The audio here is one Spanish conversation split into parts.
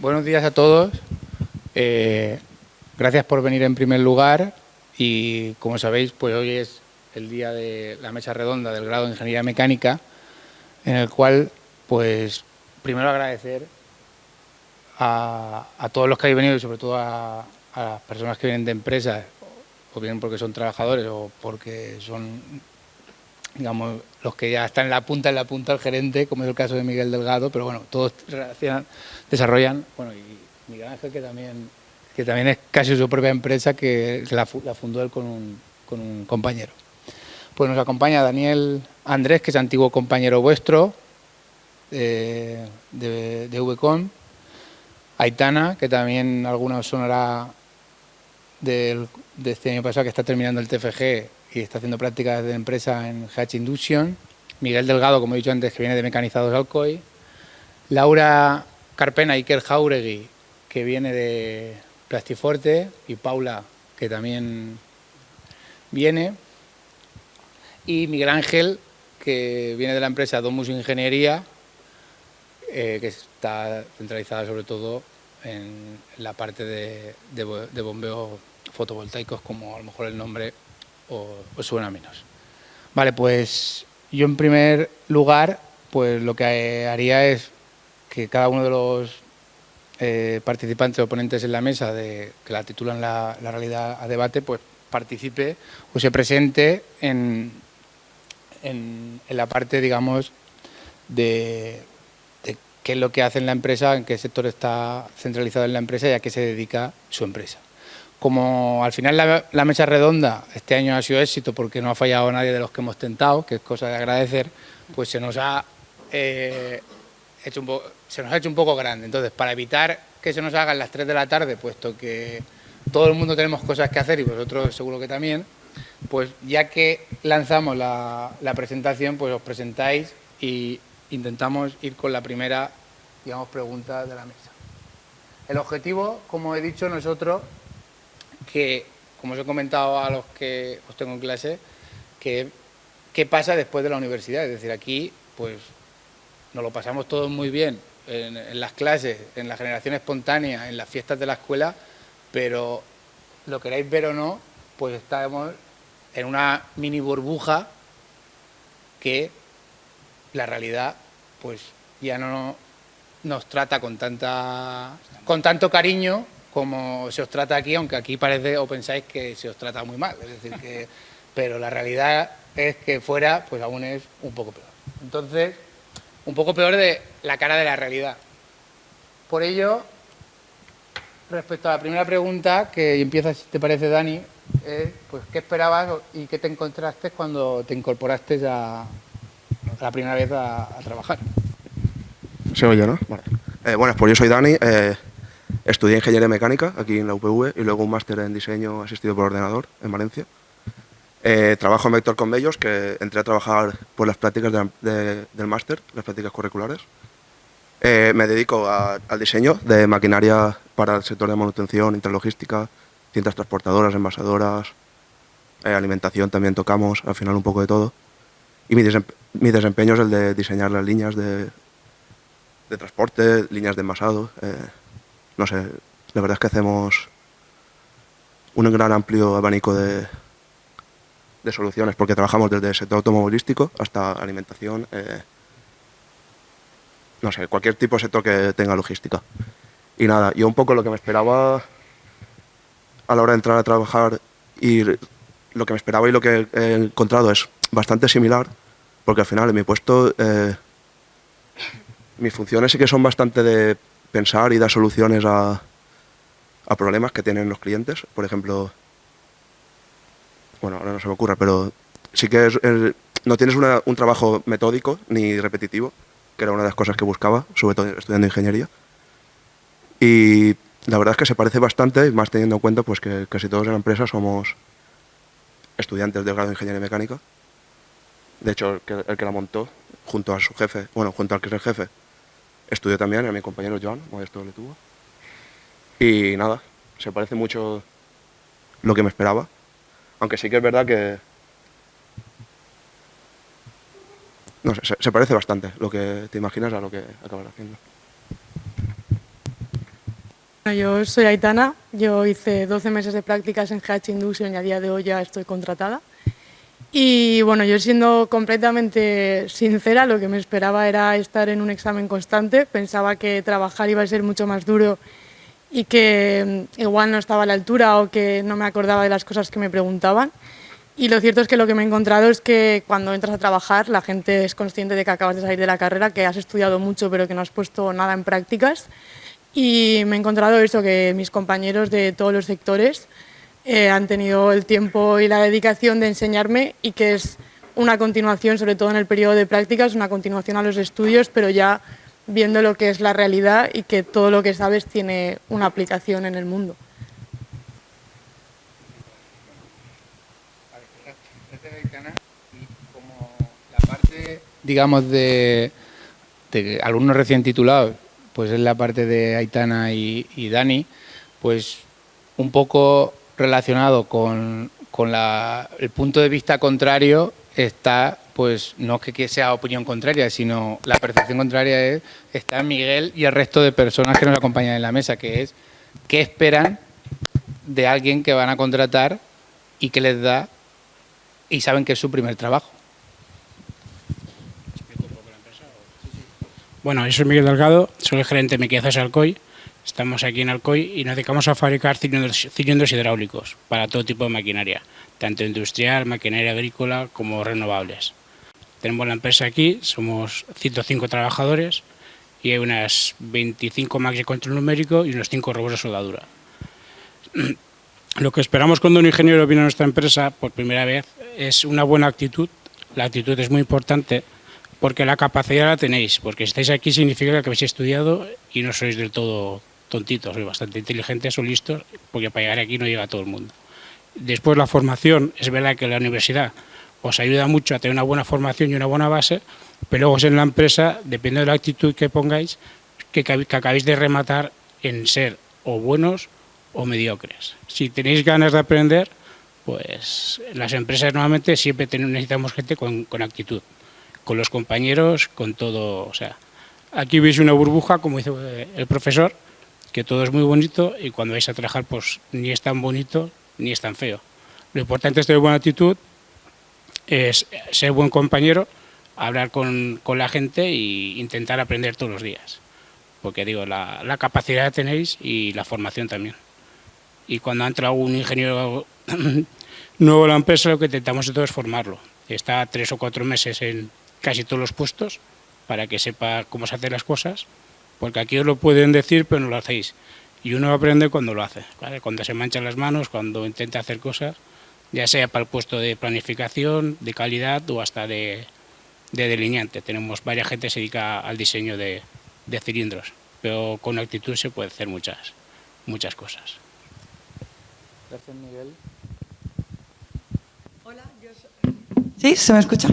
Buenos días a todos. Gracias por venir en primer lugar y, como sabéis, pues hoy es el día de la mesa redonda del grado de Ingeniería Mecánica, en el cual, pues, primero agradecer a todos los que habéis venido y sobre todo a las personas que vienen de empresas, o bien porque son trabajadores o porque son, digamos, los que ya están en la punta del gerente, como es el caso de Miguel Delgado, pero bueno, todos desarrollan, bueno, y Miguel Ángel, que también es casi su propia empresa, que la fundó él con un compañero. Pues nos acompaña Daniel Andrés, que es antiguo compañero vuestro de VCon, Aitana, que también algunos sonará de este año pasado, que está terminando el TFG y está haciendo prácticas de empresa en Hatch Induction. Miguel Delgado, como he dicho antes, que viene de Mecanizados Alcoy. Laura Carpena y Iker Jauregui, que viene de Plastiforte. Y Paula, que también viene. Y Miguel Ángel, que viene de la empresa Domus Ingeniería, que está centralizada sobre todo en la parte de bombeos fotovoltaicos, como a lo mejor el nombre os suena menos. Vale, pues yo en primer lugar, pues lo que haría es que cada uno de los participantes o ponentes en la mesa, que la titulan la realidad a debate, pues participe o se presente en la parte, digamos, de qué es lo que hace en la empresa, en qué sector está centralizado en la empresa y a qué se dedica su empresa. Como al final la mesa redonda este año ha sido éxito porque no ha fallado nadie de los que hemos tentado, que es cosa de agradecer, pues se nos ha hecho un poco grande. Entonces, para evitar que se nos hagan las 3 de la tarde, puesto que todo el mundo tenemos cosas que hacer y vosotros seguro que también, pues ya que lanzamos la presentación, pues os presentáis y intentamos ir con la primera, digamos, pregunta de la mesa. El objetivo, como he dicho, no es otro que, como os he comentado a los que os tengo en clase, que qué pasa después de la universidad. Es decir, aquí pues nos lo pasamos todos muy bien en las clases, en la generación espontánea, en las fiestas de la escuela, pero lo queráis ver o no, pues estamos en una mini burbuja que la realidad pues ya no nos trata con tanto cariño como se os trata aquí, aunque aquí parece o pensáis que se os trata muy mal, es decir, pero la realidad es que fuera pues aún es un poco peor. Entonces, un poco peor de la cara de la realidad. Por ello, respecto a la primera pregunta, que empieza, si te parece, Dani, pues ¿qué esperabas y qué te encontraste cuando te incorporaste la primera vez a trabajar? ¿Se oye, no? Vale. Bueno, pues yo soy Dani, estudié Ingeniería Mecánica aquí en la UPV y luego un máster en Diseño Asistido por Ordenador en Valencia. Trabajo en Vector Conveyors, que entré a trabajar por las prácticas del máster, las prácticas curriculares. Me dedico al diseño de maquinaria para el sector de manutención, interlogística, cintas transportadoras, envasadoras, alimentación también tocamos, al final un poco de todo. Y mi desempeño es el de diseñar las líneas de transporte, líneas de envasado. No sé, la verdad es que hacemos un gran amplio abanico de soluciones, porque trabajamos desde el sector automovilístico hasta alimentación, no sé, cualquier tipo de sector que tenga logística. Y nada, yo un poco lo que me esperaba a la hora de entrar a trabajar y lo que me esperaba y lo que he encontrado es bastante similar, porque al final en mi puesto mis funciones sí que son bastante de pensar y dar soluciones a problemas que tienen los clientes. Por ejemplo, bueno, ahora no se me ocurre, pero sí que no tienes un trabajo metódico ni repetitivo, que era una de las cosas que buscaba, sobre todo estudiando ingeniería. Y la verdad es que se parece bastante, más teniendo en cuenta pues, que casi todos en la empresa somos estudiantes del grado de Ingeniería Mecánica. De hecho, el que la montó, junto a su jefe, bueno, junto al que es el jefe, estudió también, a mi compañero Joan, Modesto le tuvo. Y nada, se parece mucho lo que me esperaba. Aunque sí que es verdad que... No sé, se parece bastante lo que te imaginas a lo que acabas haciendo. Yo soy Aitana, yo hice 12 meses de prácticas en GH Induction y a día de hoy ya estoy contratada. Y bueno, yo siendo completamente sincera, lo que me esperaba era estar en un examen constante. Pensaba que trabajar iba a ser mucho más duro y que igual no estaba a la altura o que no me acordaba de las cosas que me preguntaban. Y lo cierto es que lo que me he encontrado es que cuando entras a trabajar la gente es consciente de que acabas de salir de la carrera, que has estudiado mucho pero que no has puesto nada en prácticas. Y me he encontrado eso, que mis compañeros de todos los sectores han tenido el tiempo y la dedicación de enseñarme y que es una continuación, sobre todo en el periodo de prácticas, una continuación a los estudios, pero ya viendo lo que es la realidad y que todo lo que sabes tiene una aplicación en el mundo. Como la parte, digamos, de alumnos recién titulados, pues es la parte de Aitana y Dani, pues un poco relacionado con el punto de vista contrario está, pues no es que sea opinión contraria, sino la percepción contraria está Miguel y el resto de personas que nos acompañan en la mesa, que es qué esperan de alguien que van a contratar y que les da y saben que es su primer trabajo. Bueno, yo soy Miguel Delgado, soy el gerente de Mequinazas Alcoy. Estamos aquí en Alcoy y nos dedicamos a fabricar cilindros hidráulicos para todo tipo de maquinaria, tanto industrial, maquinaria agrícola como renovables. Tenemos la empresa aquí, somos 105 trabajadores y hay unas 25 máquinas de control numérico y unos 5 robots de soldadura. Lo que esperamos cuando un ingeniero viene a nuestra empresa por primera vez es una buena actitud. La actitud es muy importante porque la capacidad la tenéis, porque si estáis aquí significa que habéis estudiado y no sois del todo tontitos, sois bastante inteligentes o listos, porque para llegar aquí no llega todo el mundo. Después la formación, es verdad que la universidad os ayuda mucho a tener una buena formación y una buena base, pero luego es en la empresa, depende de la actitud que pongáis, que acabéis de rematar en ser o buenos o mediocres. Si tenéis ganas de aprender, pues las empresas normalmente siempre necesitamos gente con actitud, con los compañeros, con todo. O sea, aquí veis una burbuja, como dice el profesor, que todo es muy bonito y cuando vais a trabajar pues ni es tan bonito ni es tan feo. Lo importante es tener buena actitud, es ser buen compañero, hablar con la gente e intentar aprender todos los días. Porque digo, la capacidad la tenéis y la formación también. Y cuando entra un ingeniero nuevo a la empresa, lo que intentamos todo es formarlo. Está 3 o 4 meses en casi todos los puestos para que sepa cómo se hacen las cosas, porque aquí os lo pueden decir pero no lo hacéis y uno aprende cuando lo hace, ¿vale? Cuando se manchan las manos, cuando intenta hacer cosas, ya sea para el puesto de planificación, de calidad o hasta de delineante. Tenemos varias gente que se dedica al diseño de cilindros, pero con actitud se puede hacer muchas cosas. Gracias, Miguel. Hola, ¿sí? ¿Se me escucha?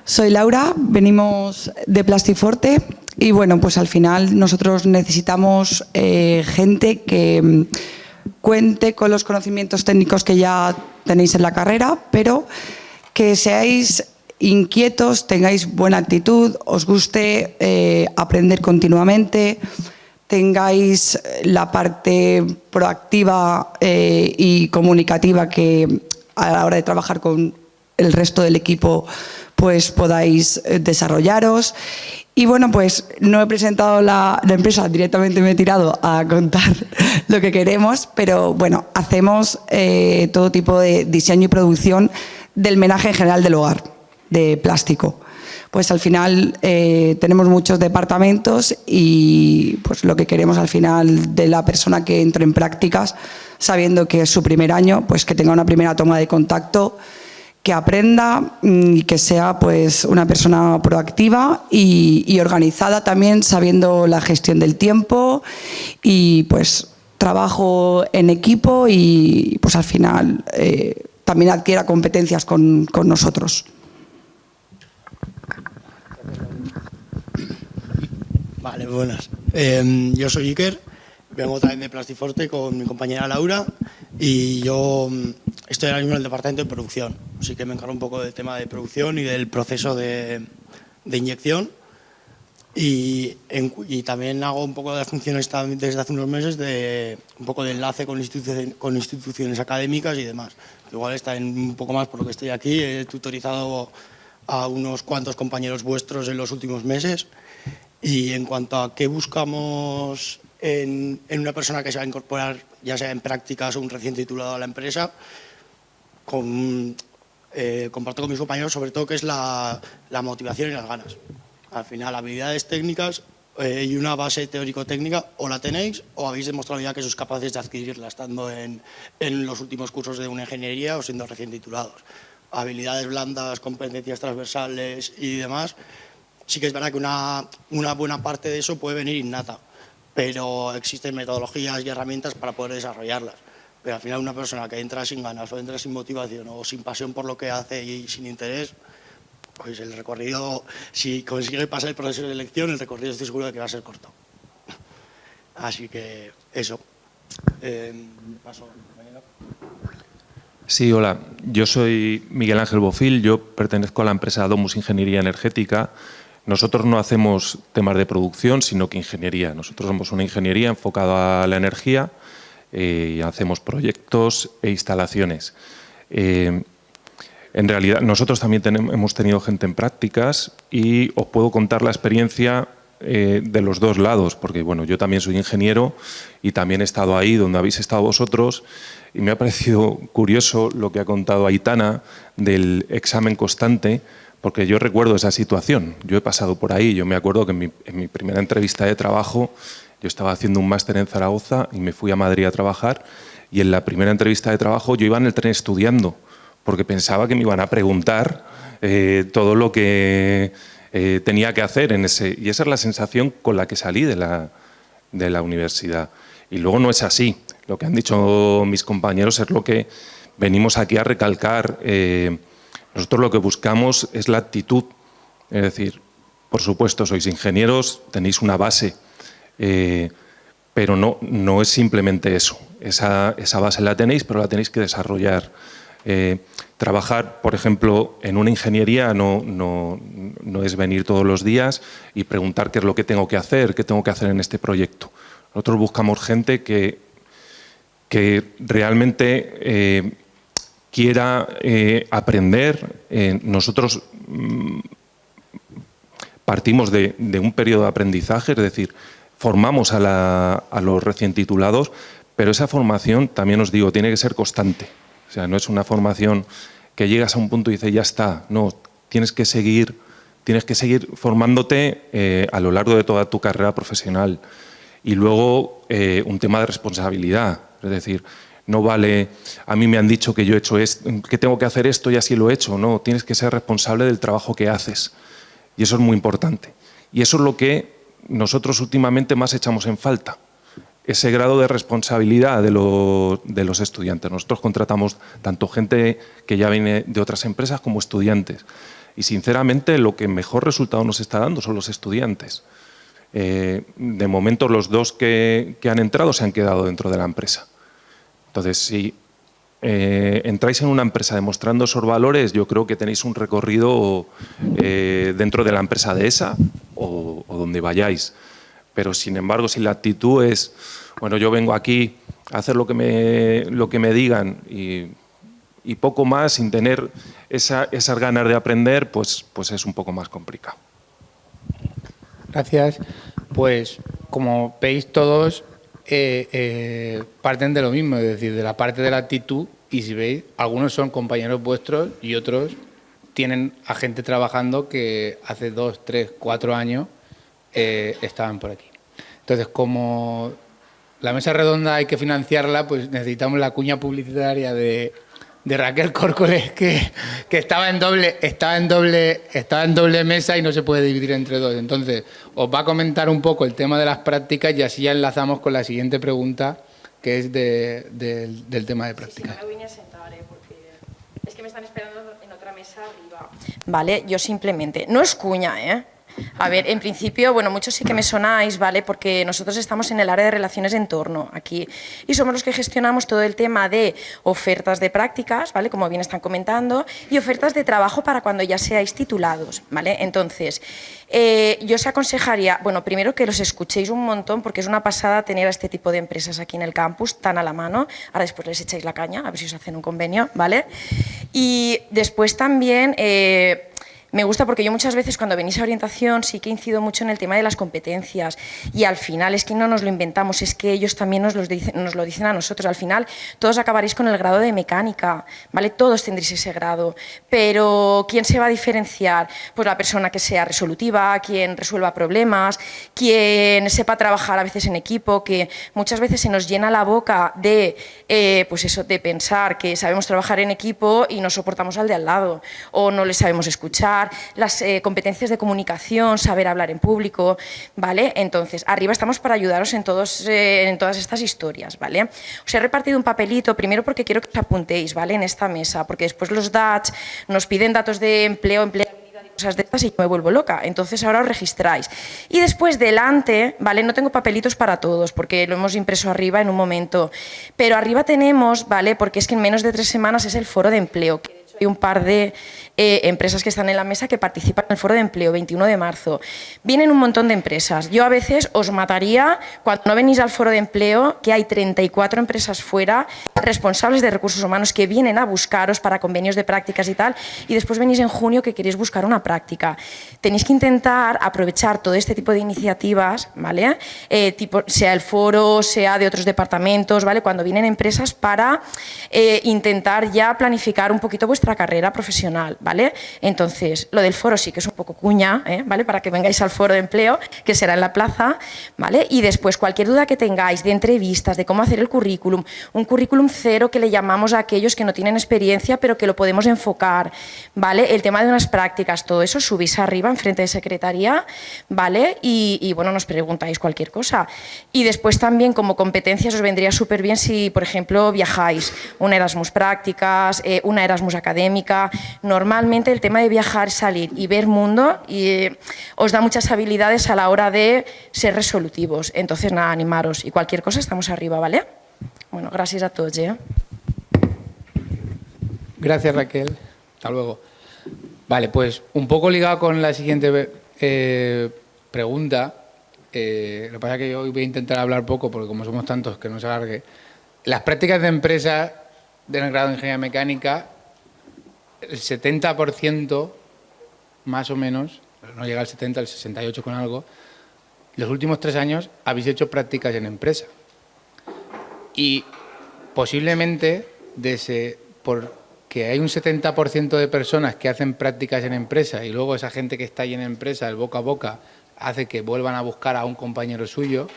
Soy Laura, venimos de Plastiforte y bueno, pues al final nosotros necesitamos gente que cuente con los conocimientos técnicos que ya tenéis en la carrera, pero que seáis inquietos, tengáis buena actitud, os guste aprender continuamente, tengáis la parte proactiva y comunicativa que a la hora de trabajar con el resto del equipo pues podáis desarrollaros. Y bueno, pues no he presentado la empresa, directamente me he tirado a contar lo que queremos, pero bueno, hacemos todo tipo de diseño y producción del menaje en general del hogar, de plástico. Pues al final tenemos muchos departamentos y pues lo que queremos al final de la persona que entre en prácticas, sabiendo que es su primer año, pues que tenga una primera toma de contacto, que aprenda y que sea pues una persona proactiva y organizada también, sabiendo la gestión del tiempo y pues trabajo en equipo y pues al final también adquiera competencias con nosotros. Vale, buenas. Yo soy Iker, vengo también de Plastiforte con mi compañera Laura y yo estoy ahora mismo en el departamento de producción, así que me encargo un poco del tema de producción y del proceso de inyección. Y también hago un poco de las funciones desde hace unos meses de un poco de enlace con instituciones académicas y demás. Igual está un poco más por lo que estoy aquí. He tutorizado a unos cuantos compañeros vuestros en los últimos meses. Y en cuanto a qué buscamos en una persona que se va a incorporar, ya sea en prácticas o un recién titulado a la empresa, comparto con mis compañeros sobre todo que es la motivación y las ganas. Al final, habilidades técnicas y una base teórico-técnica o la tenéis o habéis demostrado ya que sois capaces de adquirirla estando en los últimos cursos de una ingeniería o siendo recién titulados. Habilidades blandas, competencias transversales y demás, sí que es verdad que una buena parte de eso puede venir innata, pero existen metodologías y herramientas para poder desarrollarlas. Pero al final una persona que entra sin ganas o entra sin motivación o sin pasión por lo que hace y sin interés, pues el recorrido, si consigue pasar el proceso de elección, el recorrido estoy seguro de que va a ser corto. Así que eso. Paso a mi compañero. Sí, hola. Yo soy Miguel Ángel Bofil, yo pertenezco a la empresa Domus Ingeniería Energética. Nosotros no hacemos temas de producción, sino que ingeniería. Nosotros somos una ingeniería enfocada a la energía y hacemos proyectos e instalaciones. En realidad, nosotros también hemos tenido gente en prácticas y os puedo contar la experiencia de los dos lados, porque bueno, yo también soy ingeniero y también he estado ahí donde habéis estado vosotros y me ha parecido curioso lo que ha contado Aitana del examen constante, porque yo recuerdo esa situación, yo he pasado por ahí, yo me acuerdo que en mi primera entrevista de trabajo yo estaba haciendo un máster en Zaragoza y me fui a Madrid a trabajar y en la primera entrevista de trabajo yo iba en el tren estudiando, porque pensaba que me iban a preguntar todo lo que tenía que hacer en ese... Y esa es la sensación con la que salí de la universidad. Y luego no es así. Lo que han dicho mis compañeros es lo que venimos aquí a recalcar. Nosotros lo que buscamos es la actitud. Es decir, por supuesto, sois ingenieros, tenéis una base, pero no es simplemente eso. Esa base la tenéis, pero la tenéis que desarrollar. Trabajar, por ejemplo, en una ingeniería no es venir todos los días y preguntar qué es lo que tengo que hacer en este proyecto. Nosotros buscamos gente que realmente quiera aprender. Nosotros partimos de un periodo de aprendizaje, es decir, formamos a los recién titulados, pero esa formación, también os digo, tiene que ser constante. O sea, no es una formación que llegas a un punto y dices, ya está. No, tienes que seguir formándote a lo largo de toda tu carrera profesional. Y luego un tema de responsabilidad. Es decir, no vale, a mí me han dicho que yo he hecho esto, que tengo que hacer esto y así lo he hecho. No, tienes que ser responsable del trabajo que haces. Y eso es muy importante. Y eso es lo que nosotros últimamente más echamos en falta. Ese grado de responsabilidad de los estudiantes. Nosotros contratamos tanto gente que ya viene de otras empresas como estudiantes. Y sinceramente lo que mejor resultado nos está dando son los estudiantes. De momento los dos que han entrado se han quedado dentro de la empresa. Entonces, si entráis en una empresa demostrando esos valores, yo creo que tenéis un recorrido dentro de la empresa de esa o donde vayáis. Pero, sin embargo, si la actitud es, bueno, yo vengo aquí a hacer lo que me digan y poco más, sin tener esas ganas de aprender, pues es un poco más complicado. Gracias. Pues, como veis todos, parten de lo mismo, es decir, de la parte de la actitud, y si veis, algunos son compañeros vuestros y otros tienen a gente trabajando que hace 2, 3, 4 años estaban por aquí. Entonces, como la mesa redonda hay que financiarla, pues necesitamos la cuña publicitaria de Raquel Córcoles, que estaba en doble mesa y no se puede dividir entre dos. Entonces, os va a comentar un poco el tema de las prácticas y así ya enlazamos con la siguiente pregunta, que es del tema de prácticas. Sí, me voy a sentar, porque es que me están esperando en otra mesa arriba. Vale, yo simplemente, no es cuña, A ver, en principio, bueno, muchos sí que me sonáis, ¿vale? Porque nosotros estamos en el área de relaciones de entorno aquí y somos los que gestionamos todo el tema de ofertas de prácticas, ¿vale? Como bien están comentando, y ofertas de trabajo para cuando ya seáis titulados, ¿vale? Entonces, yo os aconsejaría, bueno, primero que los escuchéis un montón porque es una pasada tener a este tipo de empresas aquí en el campus tan a la mano. Ahora después les echáis la caña, a ver si os hacen un convenio, ¿vale? Y después también me gusta porque yo muchas veces cuando venís a orientación sí que incido mucho en el tema de las competencias y al final es que no nos lo inventamos, es que ellos también nos lo dicen a nosotros. Al final todos acabaréis con el grado de mecánica, ¿vale? Todos tendréis ese grado, pero ¿quién se va a diferenciar? Pues la persona que sea resolutiva, quien resuelva problemas, quien sepa trabajar a veces en equipo, que muchas veces se nos llena la boca de, pues eso, de pensar que sabemos trabajar en equipo y no soportamos al de al lado o no le sabemos escuchar. Las competencias de comunicación, saber hablar en público, ¿vale? Entonces, arriba estamos para ayudaros en todas estas historias, ¿vale? Os he repartido un papelito, primero porque quiero que os apuntéis, ¿vale? En esta mesa, porque después los DATS nos piden datos de empleo, empleabilidad y cosas de estas y me vuelvo loca. Entonces, ahora os registráis. Y después, delante, ¿vale? No tengo papelitos para todos, porque lo hemos impreso arriba en un momento, pero arriba tenemos, ¿vale? Porque es que en menos de 3 semanas es el foro de empleo, que de hecho hay un par de empresas que están en la mesa que participan en el foro de empleo, 21 de marzo. Vienen un montón de empresas. Yo a veces os mataría cuando no venís al foro de empleo, que hay 34 empresas fuera, responsables de recursos humanos que vienen a buscaros para convenios de prácticas y tal, y después venís en junio que queréis buscar una práctica. Tenéis que intentar aprovechar todo este tipo de iniciativas, ¿vale? Sea el foro, sea de otros departamentos, ¿vale? Cuando vienen empresas para intentar ya planificar un poquito vuestra carrera profesional, ¿vale? Entonces, lo del foro sí que es un poco cuña, ¿vale? Para que vengáis al foro de empleo, que será en la plaza, ¿vale? Y después, cualquier duda que tengáis de entrevistas, de cómo hacer el currículum, un currículum cero que le llamamos a aquellos que no tienen experiencia, pero que lo podemos enfocar, ¿vale? El tema de unas prácticas, todo eso, subís arriba, enfrente de secretaría, ¿vale? Y bueno, nos preguntáis cualquier cosa. Y después también, como competencias, os vendría súper bien si, por ejemplo, viajáis, una Erasmus prácticas, una Erasmus académica. Normalmente el tema de viajar, salir y ver mundo os da muchas habilidades a la hora de ser resolutivos. Entonces, nada, animaros. Y cualquier cosa, estamos arriba, ¿vale? Bueno, gracias a todos, ¿eh? Gracias, Raquel. Hasta luego. Vale, pues un poco ligado con la siguiente pregunta. Lo que pasa es que yo hoy voy a intentar hablar poco, porque como somos tantos, que no se alargue. Las prácticas de empresa del grado de Ingeniería Mecánica, el 70%, más o menos, no llega al 70, el 68 con algo, los últimos 3 años habéis hecho prácticas en empresa. Y posiblemente, porque hay un 70% de personas que hacen prácticas en empresa y luego esa gente que está ahí en empresa, el boca a boca, hace que vuelvan a buscar a un compañero suyo,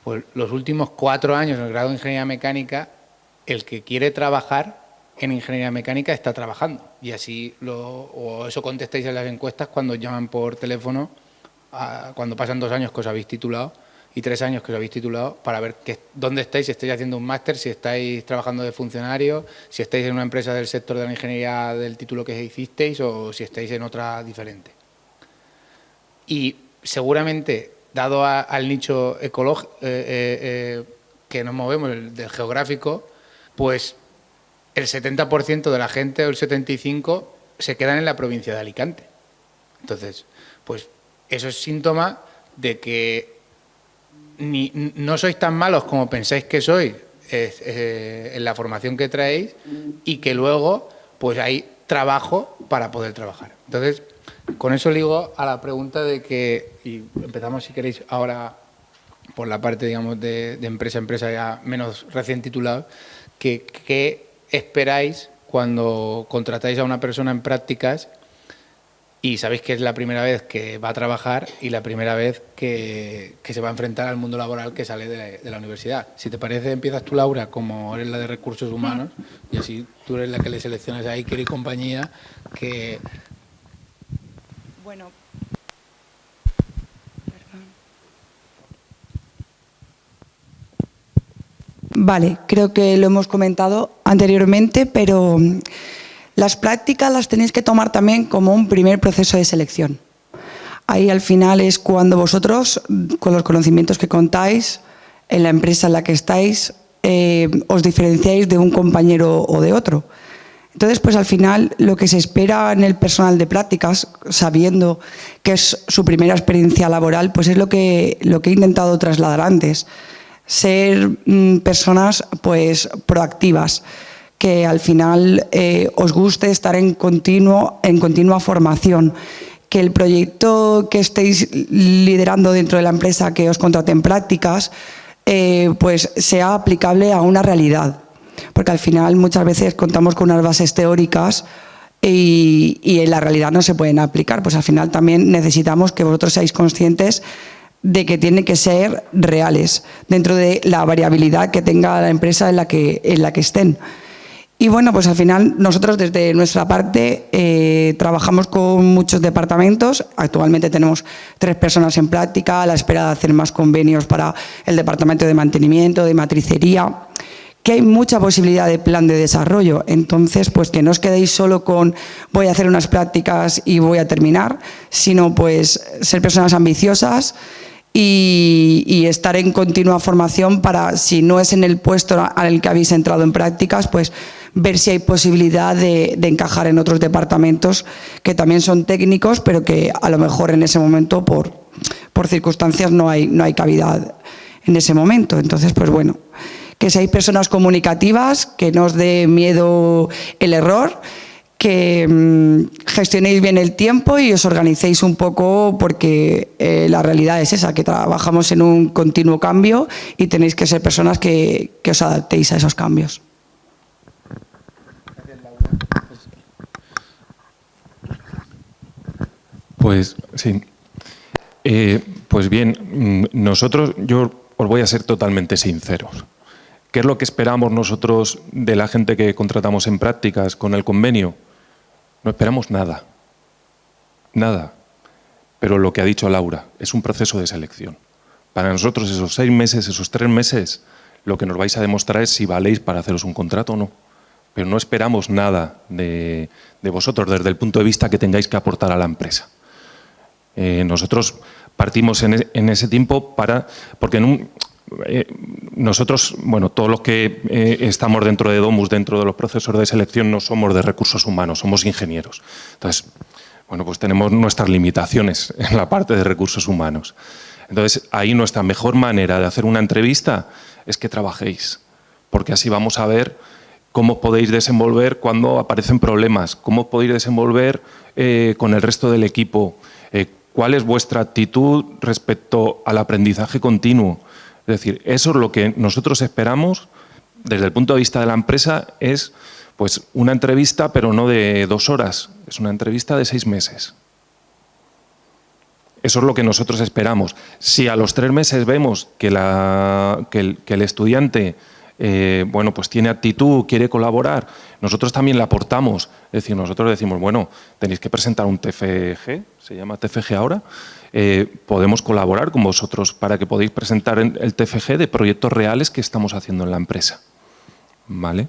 pues los últimos 4 años en el grado de Ingeniería Mecánica, el que quiere trabajar en Ingeniería Mecánica está trabajando. Y así, o eso contestáis en las encuestas cuando llaman por teléfono, cuando pasan 2 años que os habéis titulado y 3 años que os habéis titulado, para ver dónde estáis, si estáis haciendo un máster, si estáis trabajando de funcionario, si estáis en una empresa del sector de la ingeniería del título que hicisteis o si estáis en otra diferente. Y seguramente, dado al nicho ecológico que nos movemos, el del geográfico, pues el 70% de la gente o el 75% se quedan en la provincia de Alicante. Entonces, pues eso es síntoma de que no sois tan malos como pensáis que sois en la formación que traéis y que luego pues hay trabajo para poder trabajar. Entonces, con eso ligo a la pregunta de que, y empezamos si queréis ahora por la parte, digamos, de empresa ya menos recién titulado, ¿qué esperáis cuando contratáis a una persona en prácticas y sabéis que es la primera vez que va a trabajar y la primera vez que se va a enfrentar al mundo laboral que sale de la universidad? Si te parece, empiezas tú, Laura, como eres la de recursos humanos, y así tú eres la que le seleccionas a Iker y compañía, que... Bueno, vale, creo que lo hemos comentado anteriormente, pero las prácticas las tenéis que tomar también como un primer proceso de selección. Ahí al final es cuando vosotros, con los conocimientos que contáis, en la empresa en la que estáis, os diferenciáis de un compañero o de otro. Entonces, pues al final lo que se espera en el personal de prácticas, sabiendo que es su primera experiencia laboral, pues es lo que he intentado trasladar antes. Ser personas pues proactivas, que al final os guste estar en continua formación, que el proyecto que estéis liderando dentro de la empresa que os contrate en prácticas pues sea aplicable a una realidad, porque al final muchas veces contamos con unas bases teóricas y en la realidad no se pueden aplicar. Pues al final también necesitamos que vosotros seáis conscientes de que tienen que ser reales dentro de la variabilidad que tenga la empresa en la que estén. Y bueno, pues al final nosotros desde nuestra parte trabajamos con muchos departamentos. Actualmente tenemos 3 personas en práctica, a la espera de hacer más convenios para el departamento de mantenimiento, de matricería, que hay mucha posibilidad de plan de desarrollo. Entonces, pues que no os quedéis solo con voy a hacer unas prácticas y voy a terminar, sino pues ser personas ambiciosas y estar en continua formación para, si no es en el puesto al que habéis entrado en prácticas, pues ver si hay posibilidad de encajar en otros departamentos que también son técnicos, pero que a lo mejor en ese momento por circunstancias no hay cabida en ese momento. Entonces, pues bueno, que seáis personas comunicativas, que no os dé miedo el error, que gestionéis bien el tiempo y os organicéis un poco, porque la realidad es esa, que trabajamos en un continuo cambio y tenéis que ser personas que os adaptéis a esos cambios. Pues sí. Pues bien, nosotros, yo os voy a ser totalmente sinceros. ¿Qué es lo que esperamos nosotros de la gente que contratamos en prácticas con el convenio? No esperamos nada. Nada. Pero lo que ha dicho Laura, es un proceso de selección. Para nosotros esos 6 meses, esos 3 meses, lo que nos vais a demostrar es si valéis para haceros un contrato o no. Pero no esperamos nada de vosotros desde el punto de vista que tengáis que aportar a la empresa. Nosotros partimos en ese tiempo porque nosotros, bueno, todos los que estamos dentro de Domus, dentro de los procesos de selección, no somos de recursos humanos, somos ingenieros. Entonces, bueno, pues tenemos nuestras limitaciones en la parte de recursos humanos. Entonces, ahí nuestra mejor manera de hacer una entrevista es que trabajéis, porque así vamos a ver cómo podéis desenvolver cuando aparecen problemas, cómo podéis desenvolver con el resto del equipo, cuál es vuestra actitud respecto al aprendizaje continuo. Es decir, eso es lo que nosotros esperamos desde el punto de vista de la empresa, es pues una entrevista, pero no de 2 horas, es una entrevista de 6 meses. Eso es lo que nosotros esperamos. Si a los 3 meses vemos que el estudiante bueno, pues tiene actitud, quiere colaborar, nosotros también le aportamos. Es decir, nosotros decimos, bueno, tenéis que presentar un TFG, se llama TFG ahora, podemos colaborar con vosotros para que podáis presentar el TFG de proyectos reales que estamos haciendo en la empresa. ¿Vale?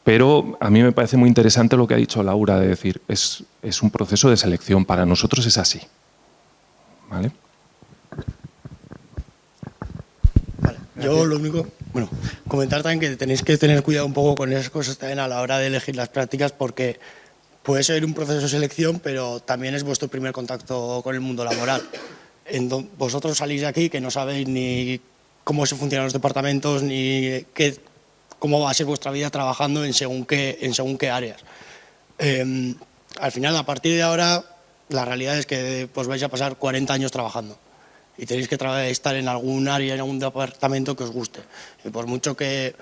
Pero a mí me parece muy interesante lo que ha dicho Laura, de decir, es un proceso de selección, para nosotros es así. ¿Vale? Vale. Yo lo único, bueno, comentar también que tenéis que tener cuidado un poco con esas cosas también a la hora de elegir las prácticas, porque puede ser un proceso de selección, pero también es vuestro primer contacto con el mundo laboral. Vosotros salís de aquí que no sabéis ni cómo se funcionan los departamentos, ni cómo va a ser vuestra vida trabajando en según qué áreas. Al final, a partir de ahora, la realidad es que pues vais a pasar 40 años trabajando y tenéis que estar en algún área, en algún departamento que os guste. Y por mucho que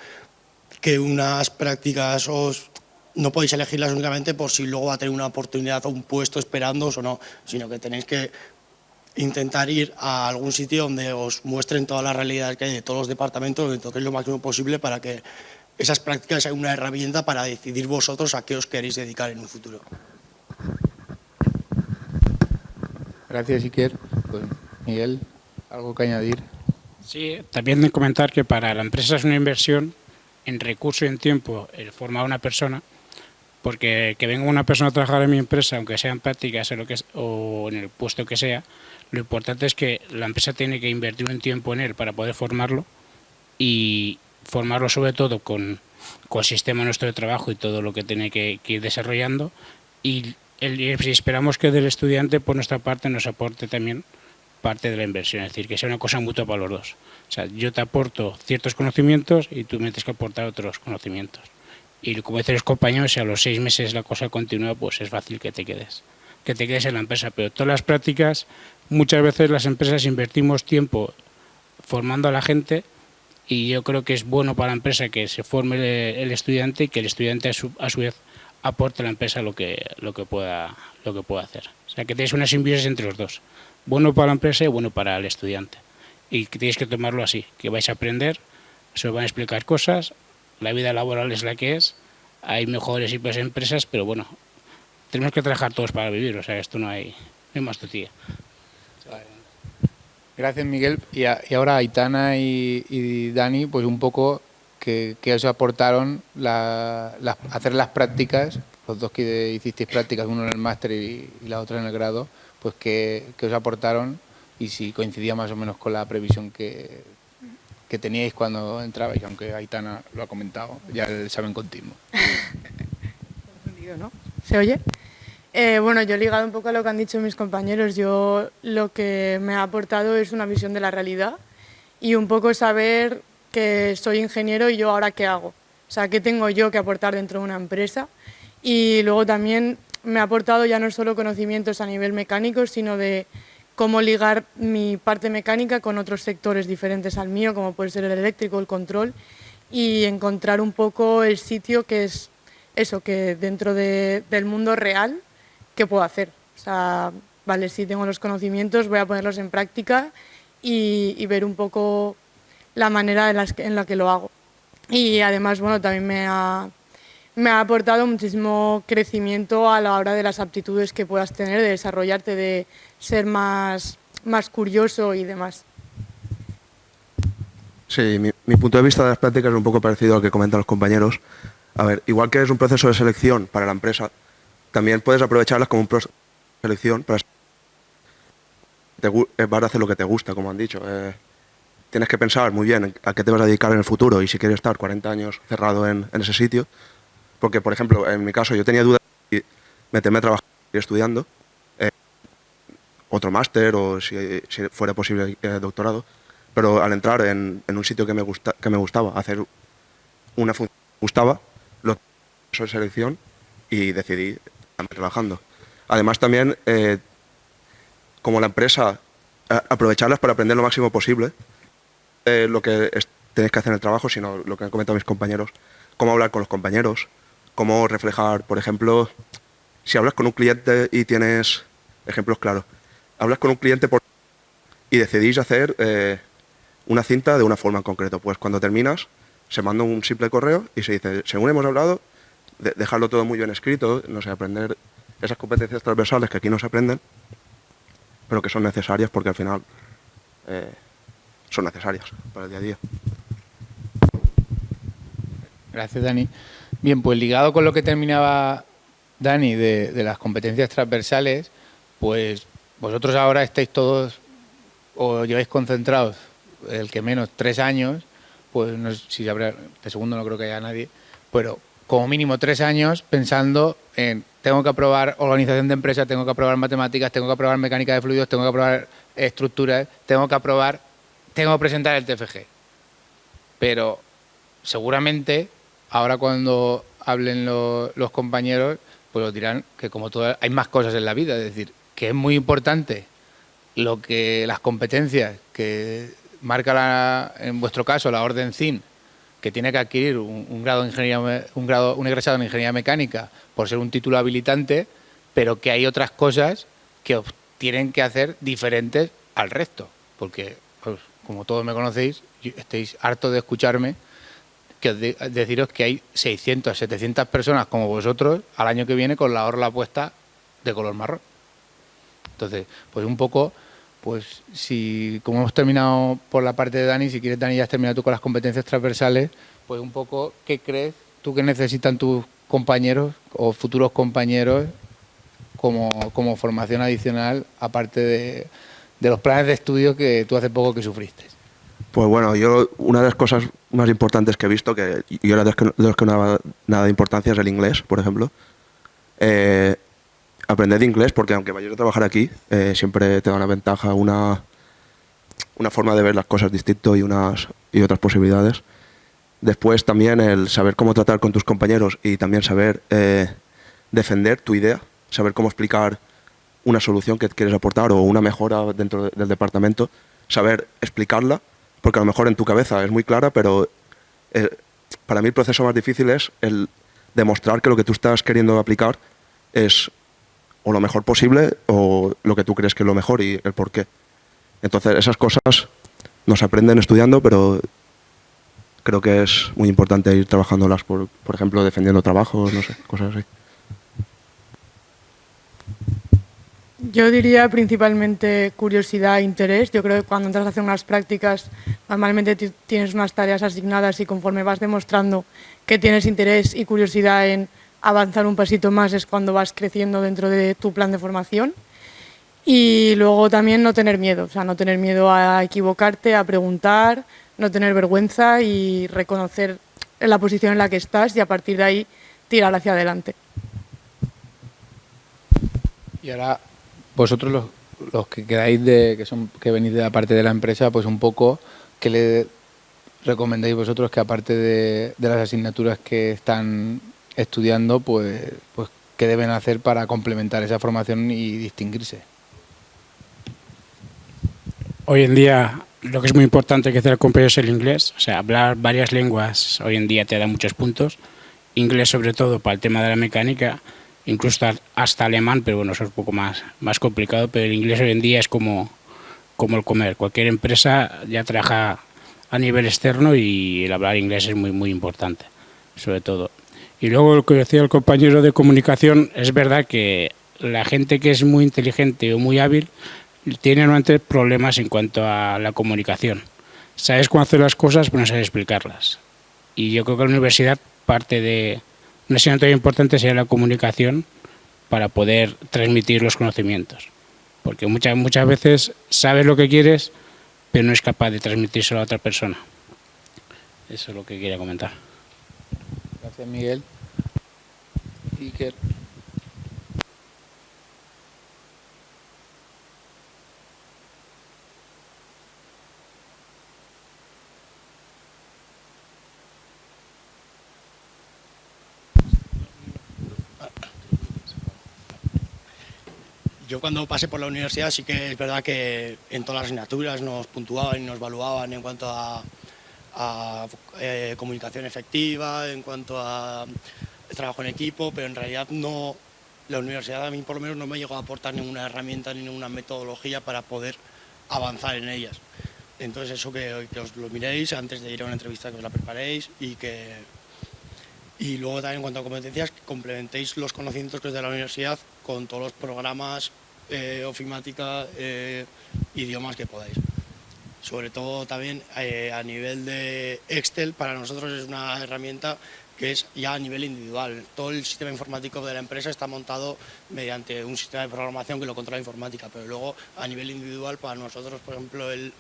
unas prácticas no podéis elegirlas únicamente por si luego va a tener una oportunidad o un puesto esperándoos o no, sino que tenéis que intentar ir a algún sitio donde os muestren toda la realidad que hay de todos los departamentos, donde toquéis lo máximo posible para que esas prácticas sean una herramienta para decidir vosotros a qué os queréis dedicar en un futuro. Gracias, Iker. Pues, Miguel, ¿algo que añadir? Sí, también de comentar que para la empresa es una inversión en recursos y en tiempo el formar a una persona, porque que venga una persona a trabajar en mi empresa, aunque sean prácticas o o en el puesto que sea, lo importante es que la empresa tiene que invertir un tiempo en él para poder formarlo y formarlo sobre todo con el sistema nuestro de trabajo y todo lo que tiene que ir desarrollando y esperamos que del estudiante por nuestra parte nos aporte también parte de la inversión, es decir, que sea una cosa mutua para los dos. O sea, yo te aporto ciertos conocimientos y tú me tienes que aportar otros conocimientos. Y como dicen los compañeros, si a los 6 meses la cosa continúa, pues es fácil que te quedes en la empresa. Pero todas las prácticas, muchas veces las empresas invertimos tiempo formando a la gente y yo creo que es bueno para la empresa que se forme el estudiante y que el estudiante a su vez aporte a la empresa lo que pueda hacer. O sea, que tenéis una simbiosis entre los dos. Bueno para la empresa y bueno para el estudiante. Y que tenéis que tomarlo así, que vais a aprender, se os van a explicar cosas, la vida laboral es la que es, hay mejores y peores empresas, pero bueno, tenemos que trabajar todos para vivir, o sea, esto no hay más tutía. Gracias, Miguel. Y ahora Aitana y Dani, pues un poco que os aportaron hacer las prácticas, los dos que hicisteis prácticas, uno en el máster y la otra en el grado, pues que os aportaron y si coincidía más o menos con la previsión que teníais cuando entrabais, aunque Aitana lo ha comentado, ya el examen continuo. ¿No? ¿Se oye? Bueno, yo he ligado un poco a lo que han dicho mis compañeros. Yo lo que me ha aportado es una visión de la realidad y un poco saber que soy ingeniero y yo ahora qué hago. O sea, qué tengo yo que aportar dentro de una empresa. Y luego también me ha aportado ya no solo conocimientos a nivel mecánico, sino de cómo ligar mi parte mecánica con otros sectores diferentes al mío, como puede ser el eléctrico, el control, y encontrar un poco el sitio que es eso, que dentro del mundo real, ¿qué puedo hacer? O sea, vale, sí tengo los conocimientos, voy a ponerlos en práctica y ver un poco la manera en la que lo hago. Y además, bueno, también me ha aportado muchísimo crecimiento a la hora de las aptitudes que puedas tener, de desarrollarte, de ser más curioso y demás. Sí, mi punto de vista de las prácticas es un poco parecido al que comentan los compañeros. A ver, igual que es un proceso de selección para la empresa, también puedes aprovecharlas como un proceso de selección para hacer lo que te gusta, como han dicho. Tienes que pensar muy bien a qué te vas a dedicar en el futuro y si quieres estar 40 años cerrado en ese sitio. Porque, por ejemplo, en mi caso yo tenía dudas de meterme a trabajar y estudiando otro máster o si fuera posible doctorado, pero al entrar en un sitio que me gustaba, hacer una función que me gustaba, lo hice de selección y decidí estar trabajando. Además también, como la empresa, aprovecharlas para aprender lo máximo posible, lo que tenéis que hacer en el trabajo, sino lo que han comentado mis compañeros, cómo hablar con los compañeros, cómo reflejar, por ejemplo, si hablas con un cliente y tienes ejemplos claros, hablas con un cliente y decidís hacer una cinta de una forma en concreto, pues cuando terminas se manda un simple correo y se dice, según hemos hablado, dejarlo todo muy bien escrito, no sé, aprender esas competencias transversales que aquí no se aprenden, pero que son necesarias porque al final son necesarias para el día a día. Gracias, Dani. Bien, pues ligado con lo que terminaba Dani de las competencias transversales, pues vosotros ahora estáis todos o lleváis concentrados, el que menos 3 años, pues no sé si habrá, de segundo no creo que haya nadie, pero como mínimo 3 años pensando en tengo que aprobar organización de empresas, tengo que aprobar matemáticas, tengo que aprobar mecánica de fluidos, tengo que aprobar estructuras, tengo que presentar el TFG. Pero seguramente ahora cuando hablen los compañeros, pues os dirán que como todo hay más cosas en la vida, es decir, que es muy importante las competencias que marca en vuestro caso la orden CIN, que tiene que adquirir un grado de ingeniería, un egresado en ingeniería mecánica por ser un título habilitante, pero que hay otras cosas que os tienen que hacer diferentes al resto, porque pues, como todos me conocéis, estáis hartos de escucharme, deciros que hay 600, 700 personas como vosotros al año que viene con la orla puesta de color marrón. Entonces, pues un poco, pues si como hemos terminado por la parte de Dani, si quieres Dani ya has terminado tú con las competencias transversales, pues un poco, ¿qué crees tú que necesitan tus compañeros o futuros compañeros como formación adicional, aparte de los planes de estudio que tú hace poco que sufriste? Pues bueno, yo una de las cosas más importantes que he visto, que yo de los que no daba nada de importancia, es el inglés, por ejemplo. Aprender inglés, porque aunque vayas a trabajar aquí, siempre te da una ventaja, una forma de ver las cosas distinto y otras posibilidades. Después también el saber cómo tratar con tus compañeros y también saber defender tu idea, saber cómo explicar una solución que quieres aportar o una mejora dentro del departamento, saber explicarla, porque a lo mejor en tu cabeza es muy clara, pero para mí el proceso más difícil es el demostrar que lo que tú estás queriendo aplicar es o lo mejor posible o lo que tú crees que es lo mejor y el por qué. Entonces esas cosas no se aprenden estudiando, pero creo que es muy importante ir trabajándolas, por ejemplo, defendiendo trabajos, no sé, cosas así. Yo diría principalmente curiosidad e interés. Yo creo que cuando entras a hacer unas prácticas, normalmente tienes unas tareas asignadas y conforme vas demostrando que tienes interés y curiosidad en avanzar un pasito más es cuando vas creciendo dentro de tu plan de formación. Y luego también no tener miedo, o sea, no tener miedo a equivocarte, a preguntar, no tener vergüenza y reconocer la posición en la que estás y a partir de ahí tirar hacia adelante. Y ahora, vosotros los que quedáis que venís de la parte de la empresa, pues un poco, ¿qué le recomendáis vosotros que aparte de las asignaturas que están estudiando, pues qué deben hacer para complementar esa formación y distinguirse? Hoy en día lo que es muy importante que hacer el compañero es el inglés, o sea, hablar varias lenguas hoy en día te da muchos puntos, inglés sobre todo para el tema de la mecánica, incluso hasta alemán, pero bueno, eso es un poco más complicado, pero el inglés hoy en día es como el comer, cualquier empresa ya trabaja a nivel externo y el hablar inglés es muy, muy importante, sobre todo. Y luego lo que decía el compañero de comunicación, es verdad que la gente que es muy inteligente o muy hábil tiene normalmente problemas en cuanto a la comunicación. Sabes cómo hacer las cosas, pero no sabes explicarlas. Y yo creo que la universidad parte de una asignatura importante sería la comunicación para poder transmitir los conocimientos. Porque muchas veces sabes lo que quieres, pero no es capaz de transmitírselo a otra persona. Eso es lo que quería comentar. Gracias, Miguel. Iker. Yo cuando pasé por la universidad sí que es verdad que en todas las asignaturas nos puntuaban y nos evaluaban en cuanto a comunicación efectiva, en cuanto a trabajo en equipo, pero en realidad no, la universidad a mí por lo menos no me llegó a aportar ninguna herramienta ni ninguna metodología para poder avanzar en ellas. Entonces eso que os lo miréis antes de ir a una entrevista, que os la preparéis y luego también en cuanto a competencias, que complementéis los conocimientos que os da la universidad con todos los programas, ofimática, idiomas que podáis. Sobre todo también a nivel de Excel, para nosotros es una herramienta que es ya a nivel individual. Todo el sistema informático de la empresa está montado mediante un sistema de programación que lo controla la informática, pero luego a nivel individual para nosotros, por ejemplo, el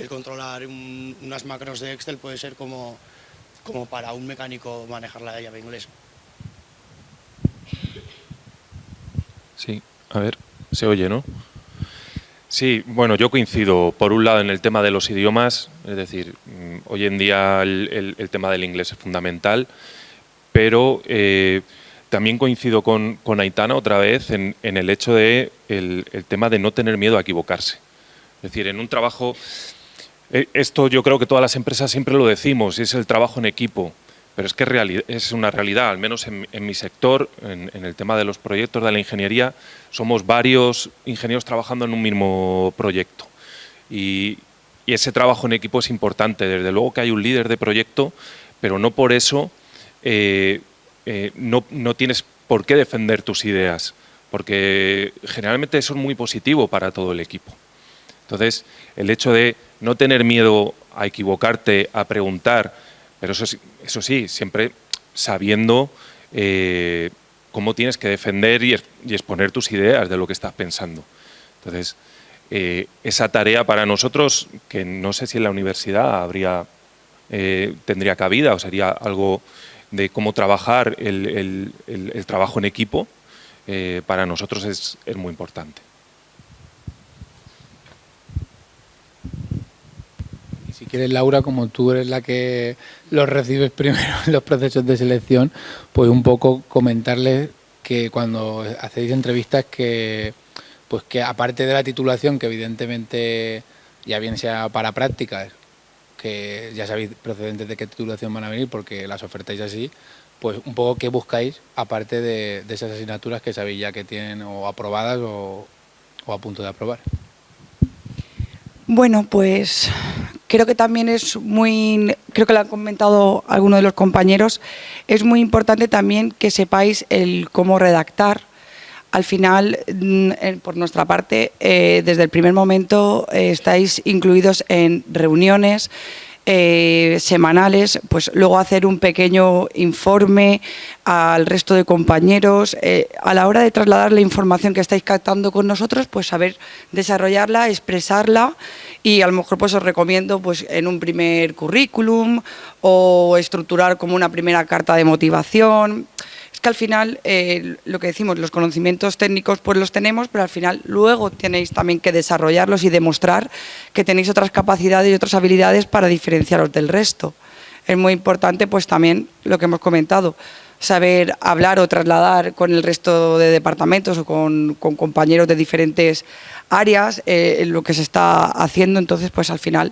controlar unas macros de Excel puede ser como para un mecánico manejar la llave inglesa. Sí, a ver, se oye, ¿no? Sí, bueno, yo coincido por un lado en el tema de los idiomas, es decir, hoy en día el tema del inglés es fundamental, pero también coincido con Aitana otra vez en el hecho de el tema de no tener miedo a equivocarse. Es decir, en un trabajo, esto yo creo que todas las empresas siempre lo decimos, es el trabajo en equipo, pero es que es una realidad, al menos en mi sector, en el tema de los proyectos de la ingeniería, somos varios ingenieros trabajando en un mismo proyecto. Y ese trabajo en equipo es importante, desde luego que hay un líder de proyecto, pero no por eso no tienes por qué defender tus ideas, porque generalmente eso es muy positivo para todo el equipo. Entonces, el hecho de no tener miedo a equivocarte, a preguntar, pero eso sí, siempre sabiendo cómo tienes que defender y exponer tus ideas de lo que estás pensando. Entonces, esa tarea para nosotros, que no sé si en la universidad tendría cabida o sería algo de cómo trabajar el trabajo en equipo, para nosotros es muy importante. Y si quieres, Laura, como tú eres la que los recibes primero en los procesos de selección, pues un poco comentarles que cuando hacéis entrevistas pues que aparte de la titulación, que evidentemente ya bien sea para prácticas, que ya sabéis procedentes de qué titulación van a venir porque las ofertáis así, pues un poco qué buscáis aparte de esas asignaturas que sabéis ya que tienen o aprobadas o a punto de aprobar. Bueno, pues creo que también creo que lo han comentado algunos de los compañeros, es muy importante también que sepáis el cómo redactar. Al final, por nuestra parte, desde el primer momento estáis incluidos en reuniones semanales, pues luego hacer un pequeño informe al resto de compañeros. A la hora de trasladar la información que estáis captando con nosotros, pues saber desarrollarla, expresarla, y a lo mejor pues os recomiendo pues en un primer currículum o estructurar como una primera carta de motivación. Es que al final, lo que decimos, los conocimientos técnicos pues los tenemos, pero al final luego tenéis también que desarrollarlos y demostrar que tenéis otras capacidades y otras habilidades para diferenciaros del resto. Es muy importante pues también lo que hemos comentado, saber hablar o trasladar con el resto de departamentos o con compañeros de diferentes áreas lo que se está haciendo. Entonces pues al final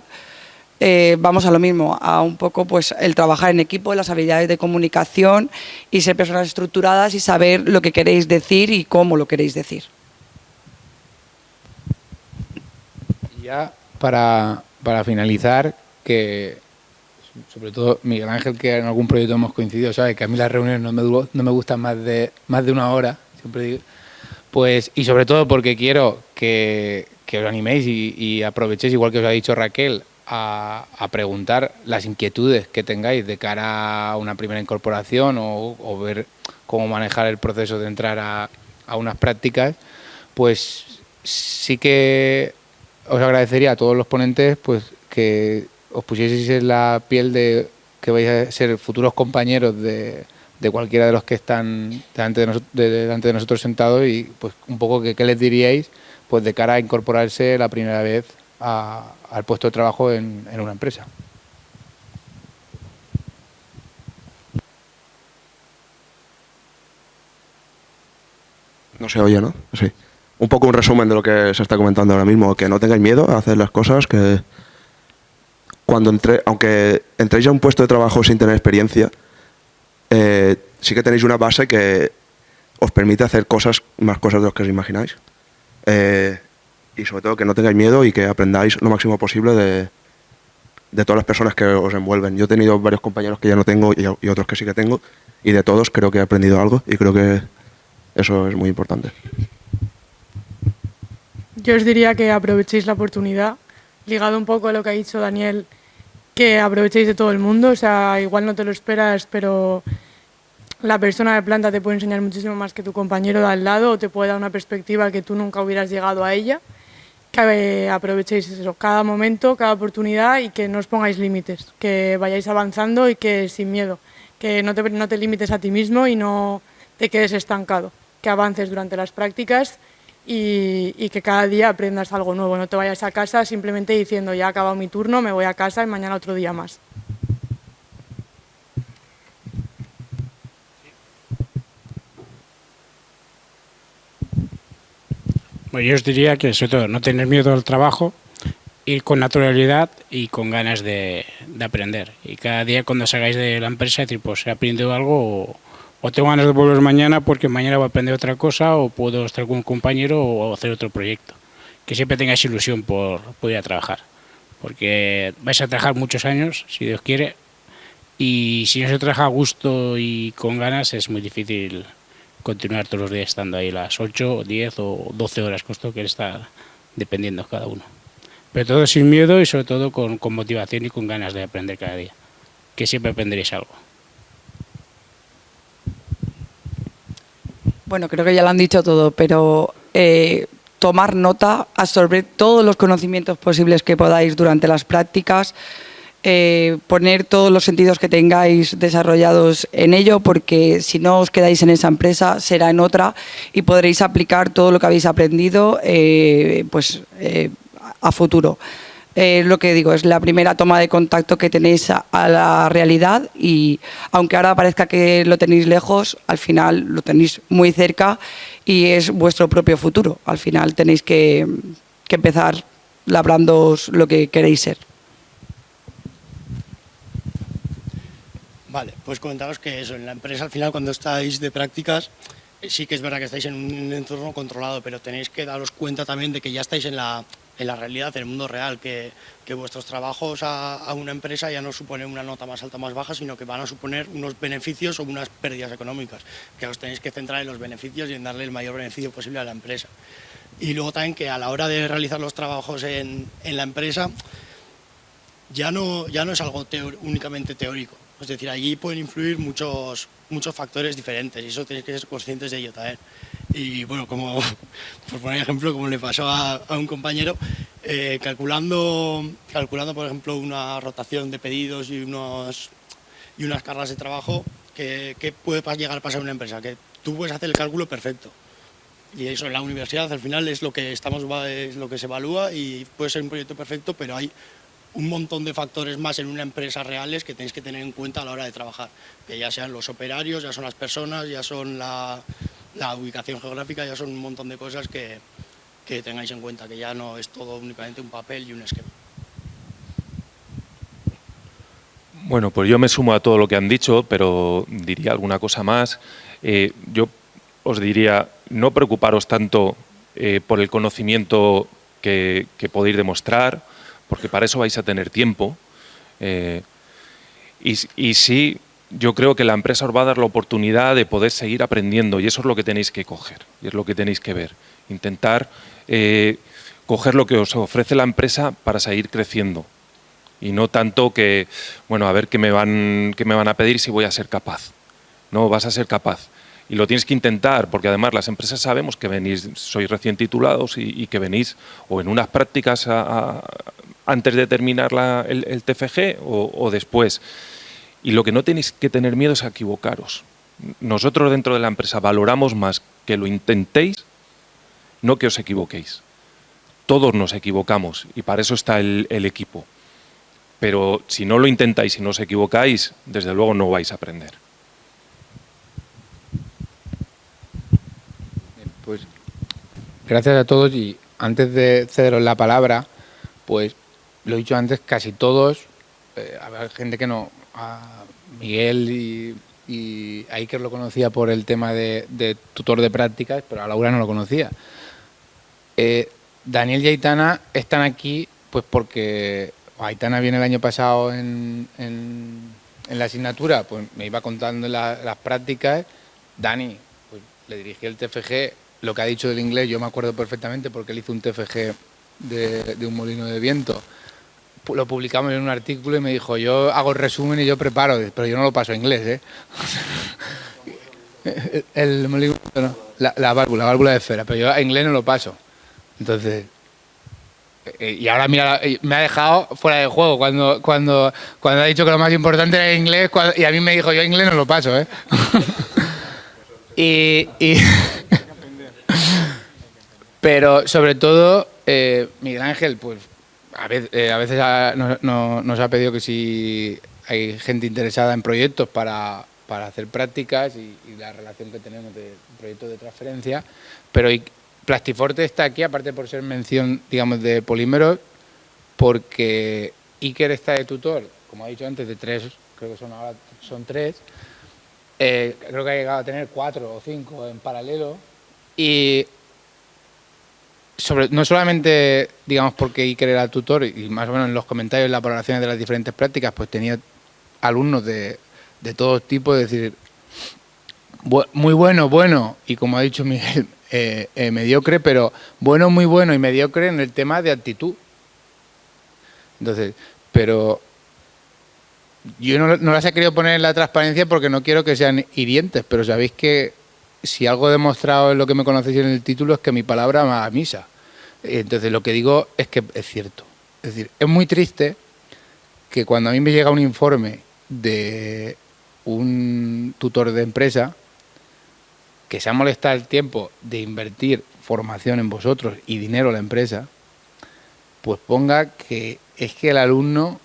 vamos a lo mismo, a un poco pues el trabajar en equipo, las habilidades de comunicación y ser personas estructuradas y saber lo que queréis decir y cómo lo queréis decir. Y ya para finalizar, que sobre todo Miguel Ángel, que en algún proyecto hemos coincidido, sabe que a mí las reuniones no me gustan más de una hora, siempre digo, pues, y sobre todo porque quiero que os animéis y aprovechéis, igual que os ha dicho Raquel, a preguntar las inquietudes que tengáis de cara a una primera incorporación o ver cómo manejar el proceso de entrar a unas prácticas, pues sí que os agradecería a todos los ponentes pues que os pusieseis en la piel de que vais a ser futuros compañeros de cualquiera de los que están delante de nosotros sentados, y pues un poco qué les diríais pues de cara a incorporarse la primera vez al puesto de trabajo en una empresa. No se oye, ¿no? Sí. Un poco un resumen de lo que se está comentando ahora mismo, que no tengáis miedo a hacer las cosas, que aunque entréis a un puesto de trabajo sin tener experiencia, sí que tenéis una base que os permite hacer más cosas de lo que os imagináis. Y sobre todo que no tengáis miedo y que aprendáis lo máximo posible de todas las personas que os envuelven. Yo he tenido varios compañeros que ya no tengo y otros que sí que tengo, y de todos creo que he aprendido algo y creo que eso es muy importante. Yo os diría que aprovechéis la oportunidad, ligado un poco a lo que ha dicho Daniel, que aprovechéis de todo el mundo. O sea, igual no te lo esperas, pero la persona de planta te puede enseñar muchísimo más que tu compañero de al lado, o te puede dar una perspectiva que tú nunca hubieras llegado a ella. Que aprovechéis eso, cada momento, cada oportunidad, y que no os pongáis límites, que vayáis avanzando y que sin miedo, que no te limites a ti mismo y no te quedes estancado, que avances durante las prácticas y que cada día aprendas algo nuevo. No te vayas a casa simplemente diciendo ya ha acabado mi turno, me voy a casa y mañana otro día más. Bueno, yo os diría que sobre todo no tener miedo al trabajo, ir con naturalidad y con ganas de aprender. Y cada día cuando salgáis de la empresa decir, pues he aprendido algo, o tengo ganas de volver mañana porque mañana voy a aprender otra cosa, o puedo estar con un compañero o hacer otro proyecto. Que siempre tengáis ilusión por ir a trabajar, porque vais a trabajar muchos años, si Dios quiere, y si no se trabaja a gusto y con ganas es muy difícil continuar todos los días estando ahí las 8, 10 o 12 horas que os toque estar, dependiendo cada uno. Pero todo sin miedo y sobre todo con motivación y con ganas de aprender cada día, que siempre aprenderéis algo. Bueno, creo que ya lo han dicho todo, pero tomar nota, absorber todos los conocimientos posibles que podáis durante las prácticas, poner todos los sentidos que tengáis desarrollados en ello, porque si no os quedáis en esa empresa, será en otra y podréis aplicar todo lo que habéis aprendido a futuro. Lo que digo, es la primera toma de contacto que tenéis a la realidad y aunque ahora parezca que lo tenéis lejos, al final lo tenéis muy cerca y es vuestro propio futuro. Al final tenéis que empezar labrándoos lo que queréis ser. Vale, pues comentaros que eso, en la empresa al final cuando estáis de prácticas, sí que es verdad que estáis en un entorno controlado, pero tenéis que daros cuenta también de que ya estáis en la realidad, en el mundo real, que vuestros trabajos a una empresa ya no suponen una nota más alta o más baja, sino que van a suponer unos beneficios o unas pérdidas económicas, que os tenéis que centrar en los beneficios y en darle el mayor beneficio posible a la empresa. Y luego también que a la hora de realizar los trabajos en la empresa, ya no es algo únicamente teórico. Es decir, allí pueden influir muchos factores diferentes y eso tenéis que ser conscientes de ello también. Y bueno, como por poner ejemplo, como le pasó a un compañero, calculando por ejemplo una rotación de pedidos y unas cargas de trabajo, ¿qué puede llegar a pasar en una empresa? Que tú puedes hacer el cálculo perfecto. Y eso en la universidad al final es lo que se evalúa y puede ser un proyecto perfecto, pero hay un montón de factores más en una empresa reales que tenéis que tener en cuenta a la hora de trabajar, que ya sean los operarios, ya son las personas, ya son la ubicación geográfica, ya son un montón de cosas que tengáis en cuenta, que ya no es todo únicamente un papel y un esquema. Bueno, pues yo me sumo a todo lo que han dicho, pero diría alguna cosa más. Yo os diría, no preocuparos tanto por el conocimiento que podéis demostrar, porque para eso vais a tener tiempo. Y sí, yo creo que la empresa os va a dar la oportunidad de poder seguir aprendiendo y eso es lo que tenéis que coger y es lo que tenéis que ver. Intentar coger lo que os ofrece la empresa para seguir creciendo y no tanto que, bueno, a ver qué me van a pedir si voy a ser capaz. No, vas a ser capaz. Y lo tienes que intentar, porque además las empresas sabemos que venís, sois recién titulados y que venís o en unas prácticas antes de terminar el TFG o después. Y lo que no tenéis que tener miedo es a equivocaros. Nosotros dentro de la empresa valoramos más que lo intentéis, no que os equivoquéis. Todos nos equivocamos y para eso está el equipo. Pero si no lo intentáis y no os equivocáis, desde luego no vais a aprender. Pues gracias a todos y antes de cederos la palabra, pues lo he dicho antes, casi todos, habrá gente que no, a Miguel y a Iker lo conocía por el tema de tutor de prácticas, pero a Laura no lo conocía. Daniel y Aitana están aquí pues porque Aitana viene el año pasado en la asignatura, pues me iba contando las prácticas. Dani, pues le dirigí el TFG. Lo que ha dicho del inglés yo me acuerdo perfectamente porque él hizo un TFG de un molino de viento. Lo publicamos en un artículo y me dijo, yo hago el resumen y yo preparo, pero yo no lo paso a inglés, ¿eh? El molino, no, la válvula de esfera, pero yo a inglés no lo paso. Entonces, y ahora mira, me ha dejado fuera de juego cuando ha dicho que lo más importante era el inglés y a mí me dijo, yo inglés no lo paso, ¿eh? y pero sobre todo, Miguel Ángel, pues a veces nos ha pedido que si hay gente interesada en proyectos para hacer prácticas y la relación que tenemos de proyectos de transferencia, pero Plastiforte está aquí, aparte por ser mención, digamos, de polímeros, porque Iker está de tutor, como ha dicho antes, de 3, creo que son 3, creo que ha llegado a tener 4 o 5 en paralelo, y no solamente, digamos, porque Iker era tutor y más o menos en los comentarios, en las valoraciones de las diferentes prácticas, pues tenía alumnos de todo tipo, es decir, muy bueno, y como ha dicho Miguel, mediocre, pero bueno, muy bueno y mediocre en el tema de actitud. Entonces, pero yo no las he querido poner en la transparencia porque no quiero que sean hirientes, pero sabéis que si algo he demostrado en lo que me conocéis en el título es que mi palabra va a misa. Entonces lo que digo es que es cierto. Es decir, es muy triste que cuando a mí me llega un informe de un tutor de empresa que se ha molestado el tiempo de invertir formación en vosotros y dinero a la empresa, pues ponga que es que el alumno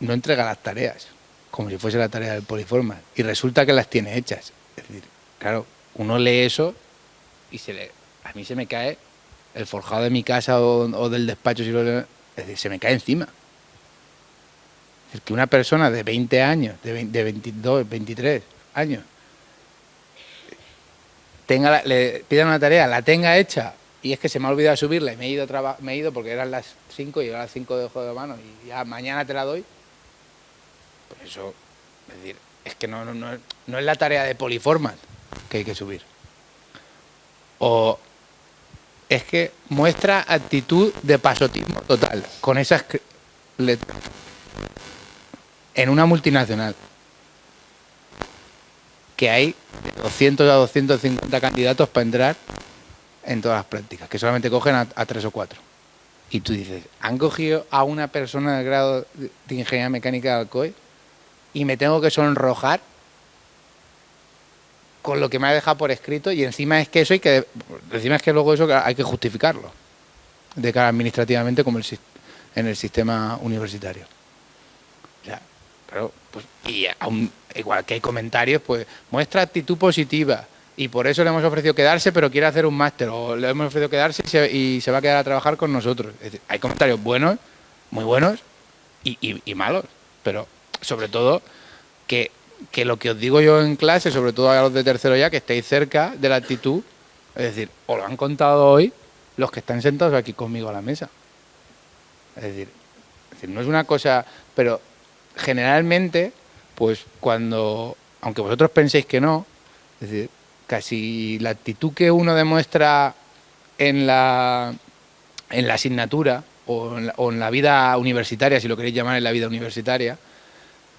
no entrega las tareas, como si fuese la tarea del Poliformas, y resulta que las tiene hechas. Es decir, claro, uno lee eso y a mí se me cae el forjado de mi casa o del despacho, si lo leo, es decir, se me cae encima. Es decir, que una persona de 20 años, de 22, 23 años, le pidan una tarea, la tenga hecha, y es que se me ha olvidado subirla y me he ido porque eran las 5 y a las 5 dejo de mano y ya mañana te la doy. Pues eso, es decir, es que no es la tarea de Poliformas que hay que subir. O es que muestra actitud de pasotismo total con esas letras en una multinacional que hay de 200 a 250 candidatos para entrar en todas las prácticas, que solamente cogen a 3 o 4. Y tú dices, han cogido a una persona del grado de Ingeniería Mecánica de Alcoy y me tengo que sonrojar con lo que me ha dejado por escrito, y encima es que luego eso hay que justificarlo de cara administrativamente como en el sistema universitario. O sea, pero, pues, y igual que hay comentarios, pues muestra actitud positiva y por eso le hemos ofrecido quedarse, pero quiere hacer un máster, o le hemos ofrecido quedarse y se va a quedar a trabajar con nosotros. Es decir, hay comentarios buenos, muy buenos y malos, pero sobre todo que lo que os digo yo en clase, sobre todo a los de tercero ya, que estéis cerca de la actitud, es decir, os lo han contado hoy los que están sentados aquí conmigo a la mesa. Es decir, no es una cosa, pero generalmente, pues cuando, aunque vosotros penséis que no, es decir, casi la actitud que uno demuestra en la asignatura o en la vida universitaria, si lo queréis llamar en la vida universitaria,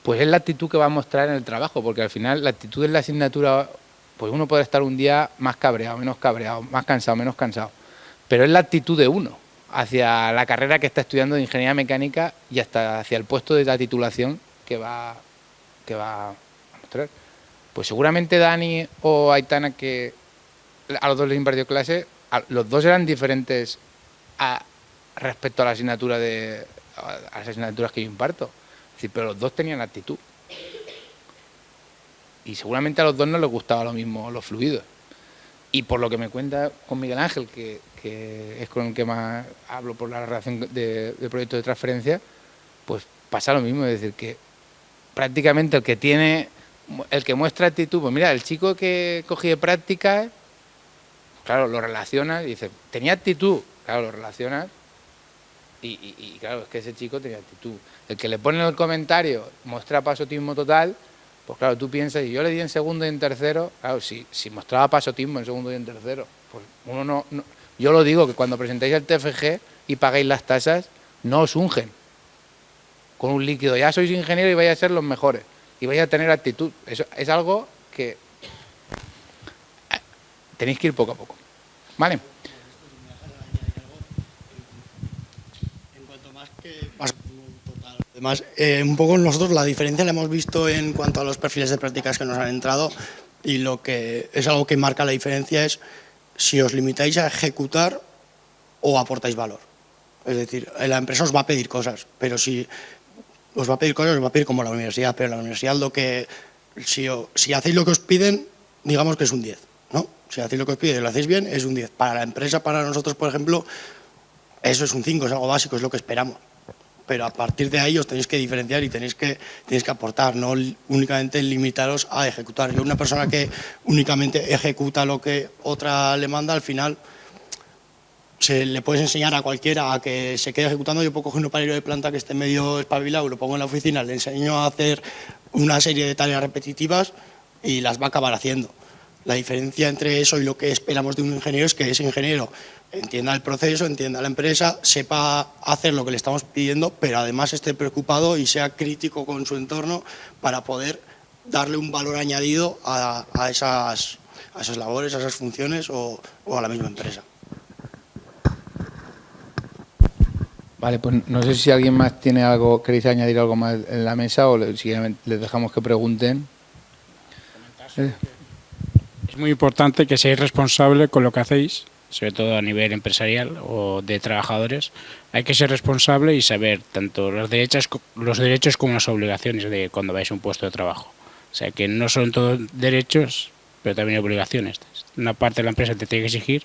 pues es la actitud que va a mostrar en el trabajo, porque al final la actitud en la asignatura, pues uno puede estar un día más cabreado, menos cabreado, más cansado, menos cansado, pero es la actitud de uno hacia la carrera que está estudiando de Ingeniería Mecánica y hasta hacia el puesto de la titulación que va a mostrar. Pues seguramente Dani o Aitana, que a los dos les impartió clase, los dos eran diferentes respecto a la asignatura a las asignaturas que yo imparto. Sí, pero los dos tenían actitud. Y seguramente a los dos no les gustaba lo mismo, los fluidos. Y por lo que me cuenta con Miguel Ángel, que es con el que más hablo por la relación de proyectos de transferencia, pues pasa lo mismo. Es decir, que prácticamente el que muestra actitud, pues mira, el chico que cogí de prácticas, claro, lo relacionas y dices, ¿tenía actitud? Claro, lo relacionas. Y claro, es que ese chico tenía actitud. El que le pone en el comentario muestra pasotismo total, pues claro, tú piensas, y yo le di en segundo y en tercero, claro, si mostraba pasotismo en segundo y en tercero, pues uno no. Yo lo digo, que cuando presentáis el TFG y pagáis las tasas, no os ungen con un líquido. Ya sois ingenieros y vais a ser los mejores, y vais a tener actitud. Eso es algo que tenéis que ir poco a poco. ¿Vale? Además, un poco nosotros la diferencia la hemos visto en cuanto a los perfiles de prácticas que nos han entrado, y lo que es algo que marca la diferencia es si os limitáis a ejecutar o aportáis valor. Es decir, la empresa os va a pedir cosas, pero si os va a pedir cosas, os va a pedir como la universidad, pero la universidad si hacéis lo que os piden, digamos que es un 10, ¿no? Si hacéis lo que os piden y lo hacéis bien, es un 10. Para la empresa, para nosotros, por ejemplo, eso es un 5, es algo básico, es lo que esperamos. Pero a partir de ahí os tenéis que diferenciar y tenéis que aportar, no únicamente limitaros a ejecutar. Yo, una persona que únicamente ejecuta lo que otra le manda, al final se le puedes enseñar a cualquiera a que se quede ejecutando. Yo puedo coger un operario de planta que esté medio espabilado, lo pongo en la oficina, le enseño a hacer una serie de tareas repetitivas y las va a acabar haciendo. La diferencia entre eso y lo que esperamos de un ingeniero es que ese ingeniero entienda el proceso, entienda la empresa, sepa hacer lo que le estamos pidiendo, pero además esté preocupado y sea crítico con su entorno para poder darle un valor añadido a esas labores, a esas funciones o a la misma empresa. Vale, pues no sé si alguien más tiene algo, queréis añadir algo más en la mesa o si les dejamos que pregunten. Es muy importante que seáis responsable con lo que hacéis, sobre todo a nivel empresarial o de trabajadores. Hay que ser responsable y saber tanto los derechos como las obligaciones de cuando vais a un puesto de trabajo. O sea, que no son todos derechos, pero también obligaciones. Una parte de la empresa te tiene que exigir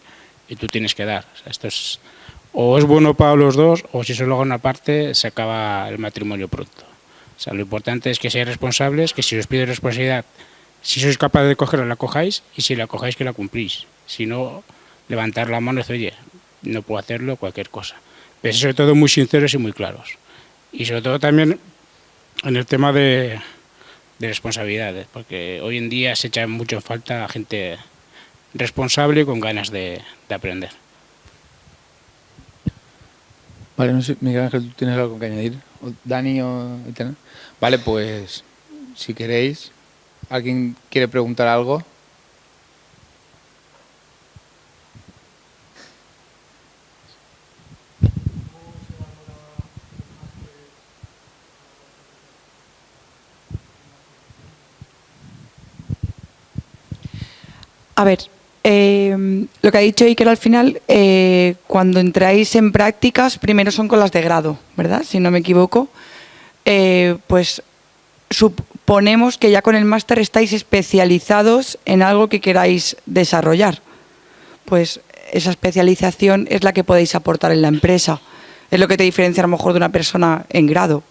y tú tienes que dar. O sea, esto es bueno para los dos, o si solo hago una parte, se acaba el matrimonio pronto. O sea, lo importante es que seáis responsables, que si os pide responsabilidad, si sois capaces de cogerla, la cojáis, y si la cojáis, que la cumplís. Si no, levantar la mano y decir, oye, no puedo hacerlo, cualquier cosa. Pero sobre todo muy sinceros y muy claros. Y sobre todo también en el tema de responsabilidades, porque hoy en día se echa mucho en falta a gente responsable y con ganas de aprender. Vale, no sé, Miguel Ángel, ¿tú tienes algo que añadir? ¿O Dani o Itana? Vale, pues si queréis, ¿alguien quiere preguntar algo? A ver, lo que ha dicho Iker al final, cuando entráis en prácticas, primero son con las de grado, ¿verdad? Si no me equivoco. Pues suponemos que ya con el máster estáis especializados en algo que queráis desarrollar. Pues esa especialización es la que podéis aportar en la empresa. Es lo que te diferencia a lo mejor de una persona en grado.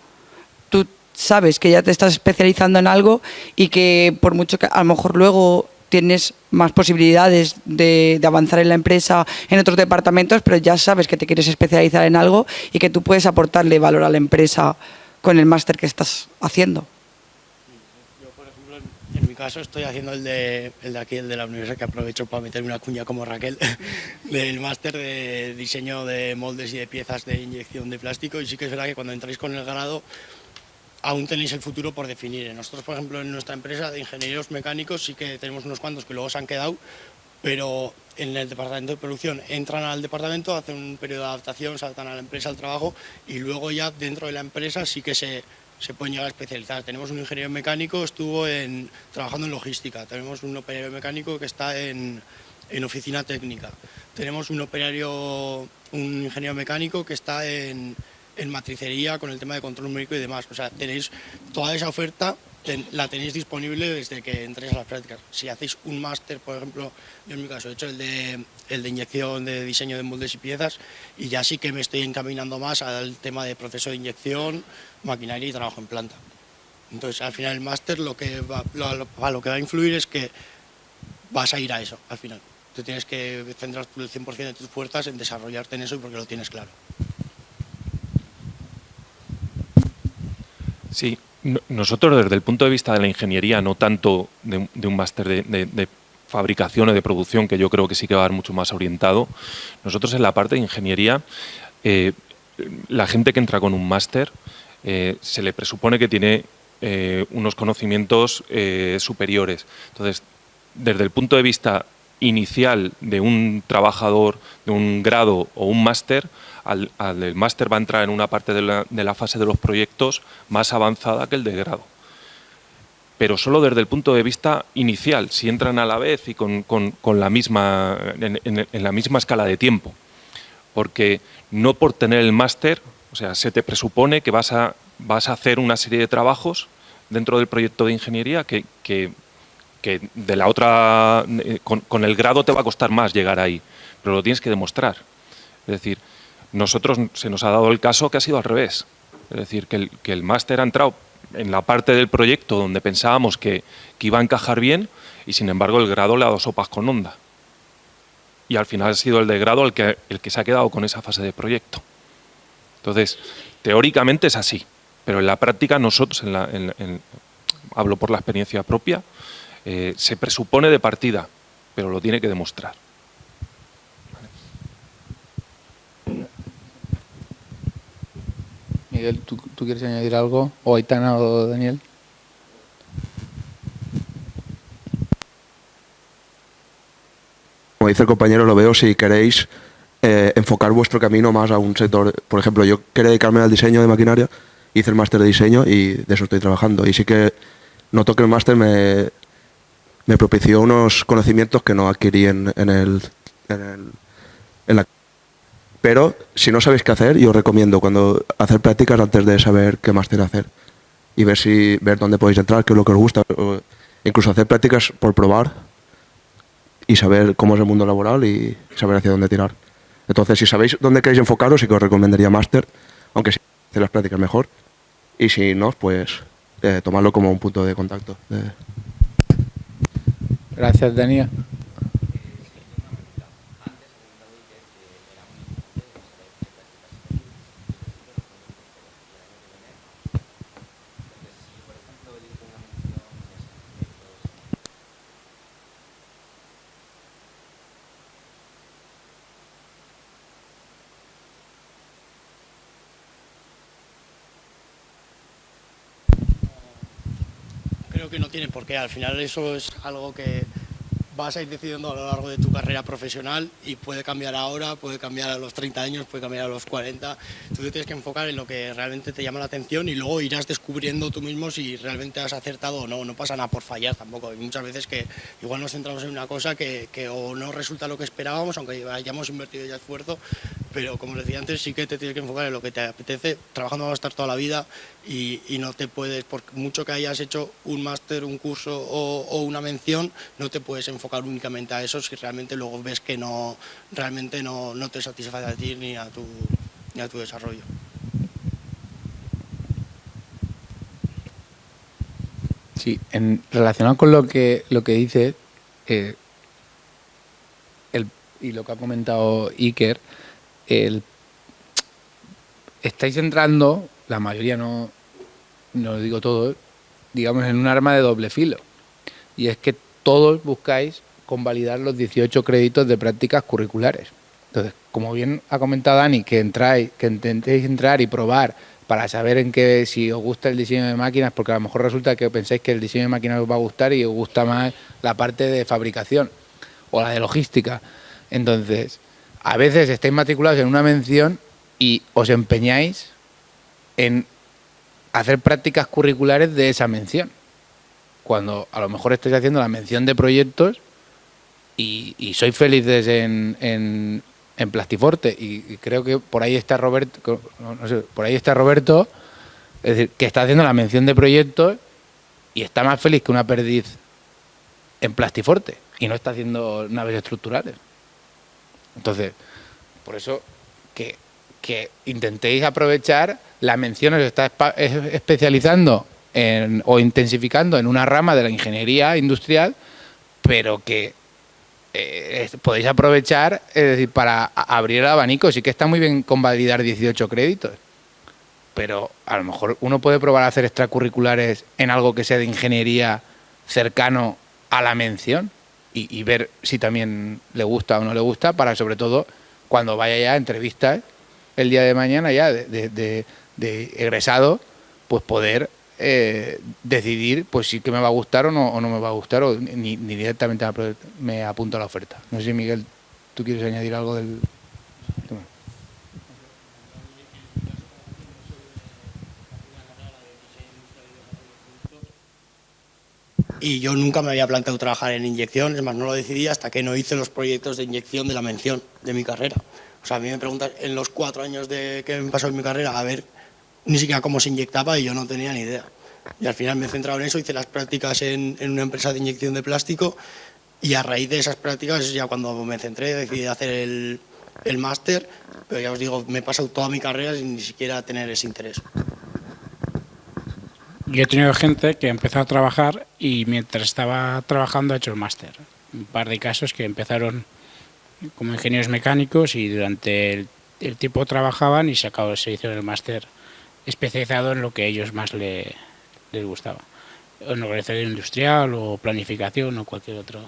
Tú sabes que ya te estás especializando en algo y que por mucho que a lo mejor luego tienes más posibilidades de avanzar en la empresa en otros departamentos, pero ya sabes que te quieres especializar en algo y que tú puedes aportarle valor a la empresa con el máster que estás haciendo. Yo, por ejemplo, en mi caso estoy haciendo el de aquí, el de la universidad, que aprovecho para meterme una cuña como Raquel, del máster de diseño de moldes y de piezas de inyección de plástico, y sí que es verdad que cuando entráis con el grado aún tenéis el futuro por definir. Nosotros, por ejemplo, en nuestra empresa de ingenieros mecánicos sí que tenemos unos cuantos que luego se han quedado, pero en el departamento de producción entran al departamento, hacen un periodo de adaptación, saltan a la empresa, al trabajo, y luego ya dentro de la empresa sí que se pueden llegar a especializar. Tenemos un ingeniero mecánico, estuvo trabajando en logística. Tenemos un operario mecánico que está en oficina técnica. Tenemos un ingeniero mecánico que está en matricería con el tema de control numérico y demás. O sea, tenéis toda esa oferta, la tenéis disponible desde que entréis a las prácticas. Si hacéis un máster, por ejemplo, yo en mi caso he hecho el de inyección, de diseño de moldes y piezas, y ya sí que me estoy encaminando más al tema de proceso de inyección, maquinaria y trabajo en planta. Entonces, al final el máster lo que va a influir es que vas a ir a eso, al final. Tú tienes que centrar el 100% de tus fuerzas en desarrollarte en eso y porque lo tienes claro. Sí, nosotros desde el punto de vista de la ingeniería, no tanto de un máster de fabricación o de producción, que yo creo que sí que va a haber mucho más orientado, nosotros en la parte de ingeniería, la gente que entra con un máster se le presupone que tiene unos conocimientos superiores. Entonces, desde el punto de vista inicial de un trabajador de un grado o un máster, el máster va a entrar en una parte de la fase de los proyectos más avanzada que el de grado. Pero solo desde el punto de vista inicial, si entran a la vez y en la misma escala de tiempo. Porque no por tener el máster, o sea, se te presupone que vas a hacer una serie de trabajos dentro del proyecto de ingeniería que de la otra, con el grado te va a costar más llegar ahí, pero lo tienes que demostrar. Es decir, nosotros se nos ha dado el caso que ha sido al revés. Es decir, que el máster ha entrado en la parte del proyecto donde pensábamos que iba a encajar bien y sin embargo el grado le ha dado sopas con onda. Y al final ha sido el de grado el que se ha quedado con esa fase de proyecto. Entonces, teóricamente es así, pero en la práctica nosotros, hablo por la experiencia propia, se presupone de partida, pero lo tiene que demostrar. Miguel, ¿tú quieres añadir algo? ¿O Aitana o Daniel? como dice el compañero, lo veo si queréis enfocar vuestro camino más a un sector. Por ejemplo, yo quería dedicarme al diseño de maquinaria, hice el máster de diseño y de eso estoy trabajando. Y sí que noto que el máster me propició unos conocimientos que no adquirí en la... Pero si no sabéis qué hacer, yo os recomiendo cuando hacer prácticas antes de saber qué máster hacer y ver dónde podéis entrar, qué es lo que os gusta, o incluso hacer prácticas por probar y saber cómo es el mundo laboral y saber hacia dónde tirar. Entonces, si sabéis dónde queréis enfocaros, sí que os recomendaría máster, aunque si hacéis las prácticas mejor. Y si no, pues tomarlo como un punto de contacto. Gracias, Daniel. Creo que no tiene por qué. Al final eso es algo que vas a ir decidiendo a lo largo de tu carrera profesional y puede cambiar ahora, puede cambiar a los 30 años, puede cambiar a los 40. Tú te tienes que enfocar en lo que realmente te llama la atención y luego irás descubriendo tú mismo si realmente has acertado o no. No pasa nada por fallar tampoco. Hay muchas veces que igual nos centramos en una cosa que o no resulta lo que esperábamos, aunque hayamos invertido ya esfuerzo, pero como decía antes, sí que te tienes que enfocar en lo que te apetece. Trabajando vas a estar toda la vida y no te puedes, por mucho que hayas hecho un máster, un curso o una mención, no te puedes enfocar únicamente a eso si realmente luego ves que realmente no te satisface a ti ni a tu desarrollo. Sí, relacionado con lo que dices, y lo que ha comentado Iker, estáis entrando, la mayoría no lo digo todo, digamos en un arma de doble filo. Y es que todos buscáis convalidar los 18 créditos de prácticas curriculares. Entonces, como bien ha comentado Dani, que intentéis entrar y probar para saber si os gusta el diseño de máquinas, porque a lo mejor resulta que pensáis que el diseño de máquinas os va a gustar y os gusta más la parte de fabricación o la de logística. Entonces, a veces estáis matriculados en una mención y os empeñáis en hacer prácticas curriculares de esa mención, cuando a lo mejor estáis haciendo la mención de proyectos y sois felices en Plastiforte y creo que por ahí está Roberto, es decir, que está haciendo la mención de proyectos y está más feliz que una perdiz en Plastiforte y no está haciendo naves estructurales. Entonces, por eso que intentéis aprovechar la mención, os está especializando o intensificando en una rama de la ingeniería industrial, pero que podéis aprovechar, es decir, para abrir el abanico. Sí que está muy bien convalidar 18 créditos, pero a lo mejor uno puede probar a hacer extracurriculares en algo que sea de ingeniería cercano a la mención y ver si también le gusta o no le gusta, para sobre todo cuando vaya ya a entrevistas el día de mañana ya de egresado, pues poder decidir pues si que me va a gustar o no me va a gustar, o ni directamente me apunto a la oferta. No sé si, Miguel, ¿tú quieres añadir algo del tema? Y yo nunca me había planteado trabajar en inyección, es más, no lo decidí hasta que no hice los proyectos de inyección de la mención de mi carrera. O sea, a mí me preguntan en los 4 años que me pasó en mi carrera, a ver ni siquiera cómo se inyectaba y yo no tenía ni idea. Y al final me he centrado en eso, hice las prácticas en una empresa de inyección de plástico y a raíz de esas prácticas, ya cuando me centré, decidí hacer el máster, pero ya os digo, me he pasado toda mi carrera sin ni siquiera tener ese interés. Yo he tenido gente que empezó a trabajar y mientras estaba trabajando ha hecho el máster. Un par de casos que empezaron como ingenieros mecánicos y durante el tiempo trabajaban y se hicieron el máster especializado en lo que a ellos más les gustaba. En organización industrial o planificación o cualquier otro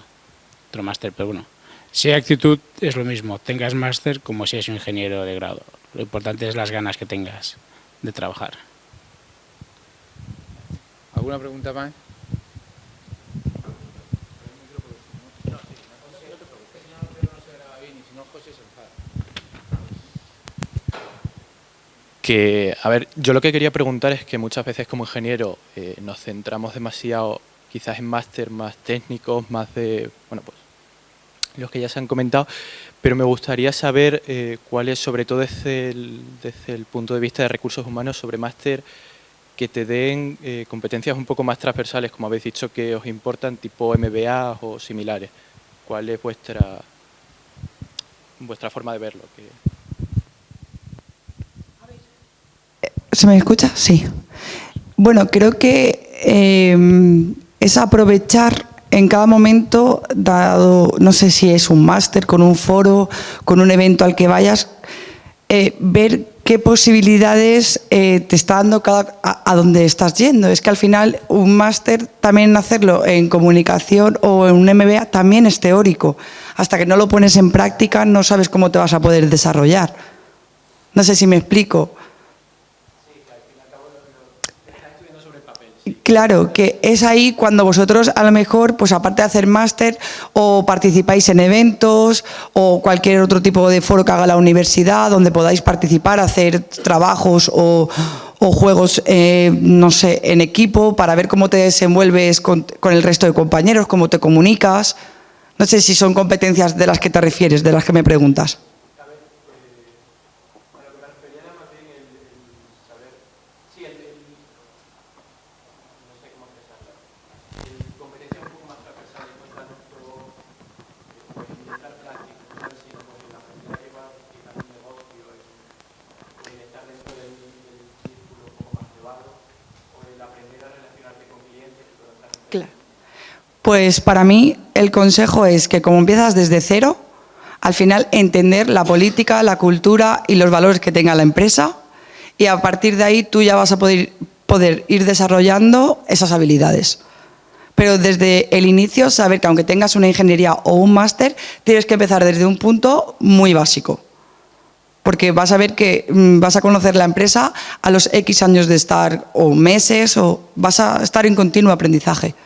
máster. Pero bueno, si hay actitud es lo mismo, tengas máster como si eres un ingeniero de grado. Lo importante es las ganas que tengas de trabajar. ¿Alguna pregunta más? Que, a ver, yo lo que quería preguntar es que muchas veces como ingeniero nos centramos demasiado quizás en máster más técnicos, más de, bueno, pues los que ya se han comentado, pero me gustaría saber cuál es, sobre todo desde el punto de vista de recursos humanos, sobre máster que te den competencias un poco más transversales, como habéis dicho que os importan, tipo MBA o similares. ¿Cuál es vuestra forma de verlo? ¿Se me escucha? Sí. Bueno, creo que es aprovechar en cada momento, dado, no sé si es un máster, con un foro, con un evento al que vayas, ver qué posibilidades te está dando a dónde estás yendo. Es que al final un máster, también hacerlo en comunicación o en un MBA, también es teórico. Hasta que no lo pones en práctica no sabes cómo te vas a poder desarrollar. No sé si me explico. Claro, que es ahí cuando vosotros a lo mejor, pues aparte de hacer máster o participáis en eventos o cualquier otro tipo de foro que haga la universidad donde podáis participar, hacer trabajos o juegos, no sé, en equipo para ver cómo te desenvuelves con el resto de compañeros, cómo te comunicas. No sé si son competencias de las que te refieres, de las que me preguntas. Pues para mí el consejo es que como empiezas desde cero, al final entender la política, la cultura y los valores que tenga la empresa y a partir de ahí tú ya vas a poder ir desarrollando esas habilidades. Pero desde el inicio saber que aunque tengas una ingeniería o un máster, tienes que empezar desde un punto muy básico. Porque vas a ver que vas a conocer la empresa a los X años de estar o meses o vas a estar en continuo aprendizaje.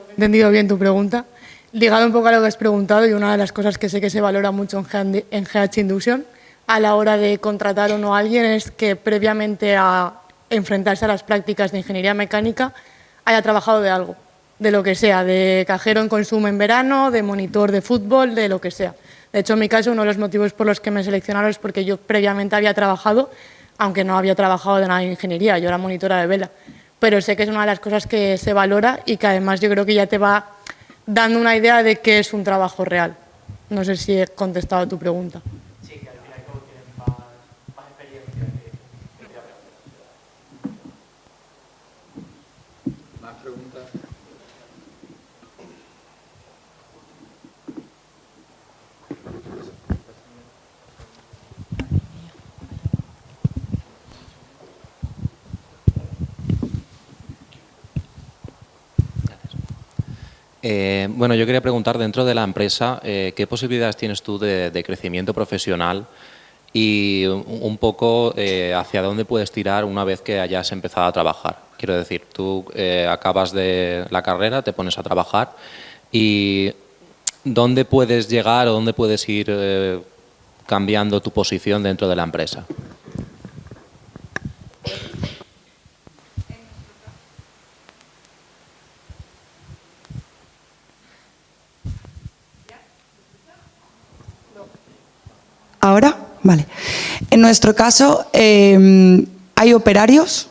He entendido bien tu pregunta. Ligado un poco a lo que has preguntado, y una de las cosas que sé que se valora mucho en GH Induction a la hora de contratar o no a alguien es que previamente a enfrentarse a las prácticas de ingeniería mecánica haya trabajado de algo, de lo que sea, de cajero en consumo en verano, de monitor de fútbol, de lo que sea. De hecho, en mi caso, uno de los motivos por los que me seleccionaron es porque yo previamente había trabajado, aunque no había trabajado de nada en ingeniería, yo era monitora de vela. Pero sé que es una de las cosas que se valora y que además yo creo que ya te va dando una idea de qué es un trabajo real. No sé si he contestado a tu pregunta. Sí, que al final como tienes más experiencia que te ¿Más preguntas? Bueno, yo quería preguntar, dentro de la empresa, ¿qué posibilidades tienes tú de crecimiento profesional y un poco hacia dónde puedes tirar una vez que hayas empezado a trabajar? Quiero decir, tú acabas de la carrera, te pones a trabajar y ¿dónde puedes llegar o dónde puedes ir cambiando tu posición dentro de la empresa? ¿Ahora? Vale. En nuestro caso, hay operarios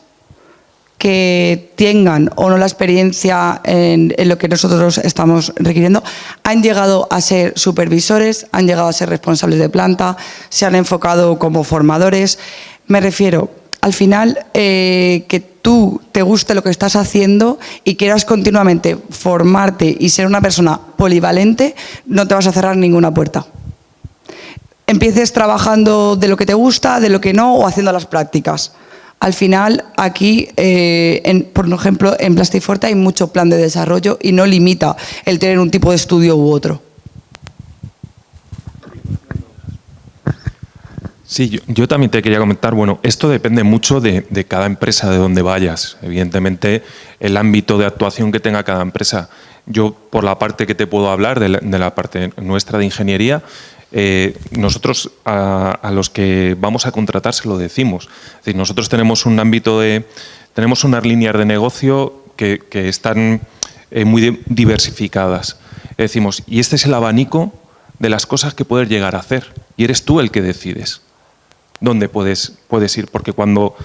que tengan o no la experiencia en lo que nosotros estamos requiriendo, han llegado a ser supervisores, han llegado a ser responsables de planta, se han enfocado como formadores. Me refiero, al final, que tú te guste lo que estás haciendo y quieras continuamente formarte y ser una persona polivalente, no te vas a cerrar ninguna puerta. Empieces trabajando de lo que te gusta, de lo que no, o haciendo las prácticas. Al final, aquí, por ejemplo, en Plastiforte hay mucho plan de desarrollo y no limita el tener un tipo de estudio u otro. Sí, yo también te quería comentar, bueno, esto depende mucho de cada empresa, de donde vayas. Evidentemente, el ámbito de actuación que tenga cada empresa. Yo, por la parte que te puedo hablar, de la parte nuestra de ingeniería, nosotros a los que vamos a contratar se lo decimos. Es decir, nosotros tenemos un ámbito tenemos unas líneas de negocio que están muy diversificadas. Decimos, y este es el abanico de las cosas que puedes llegar a hacer. Y eres tú el que decides dónde puedes ir. Porque cuando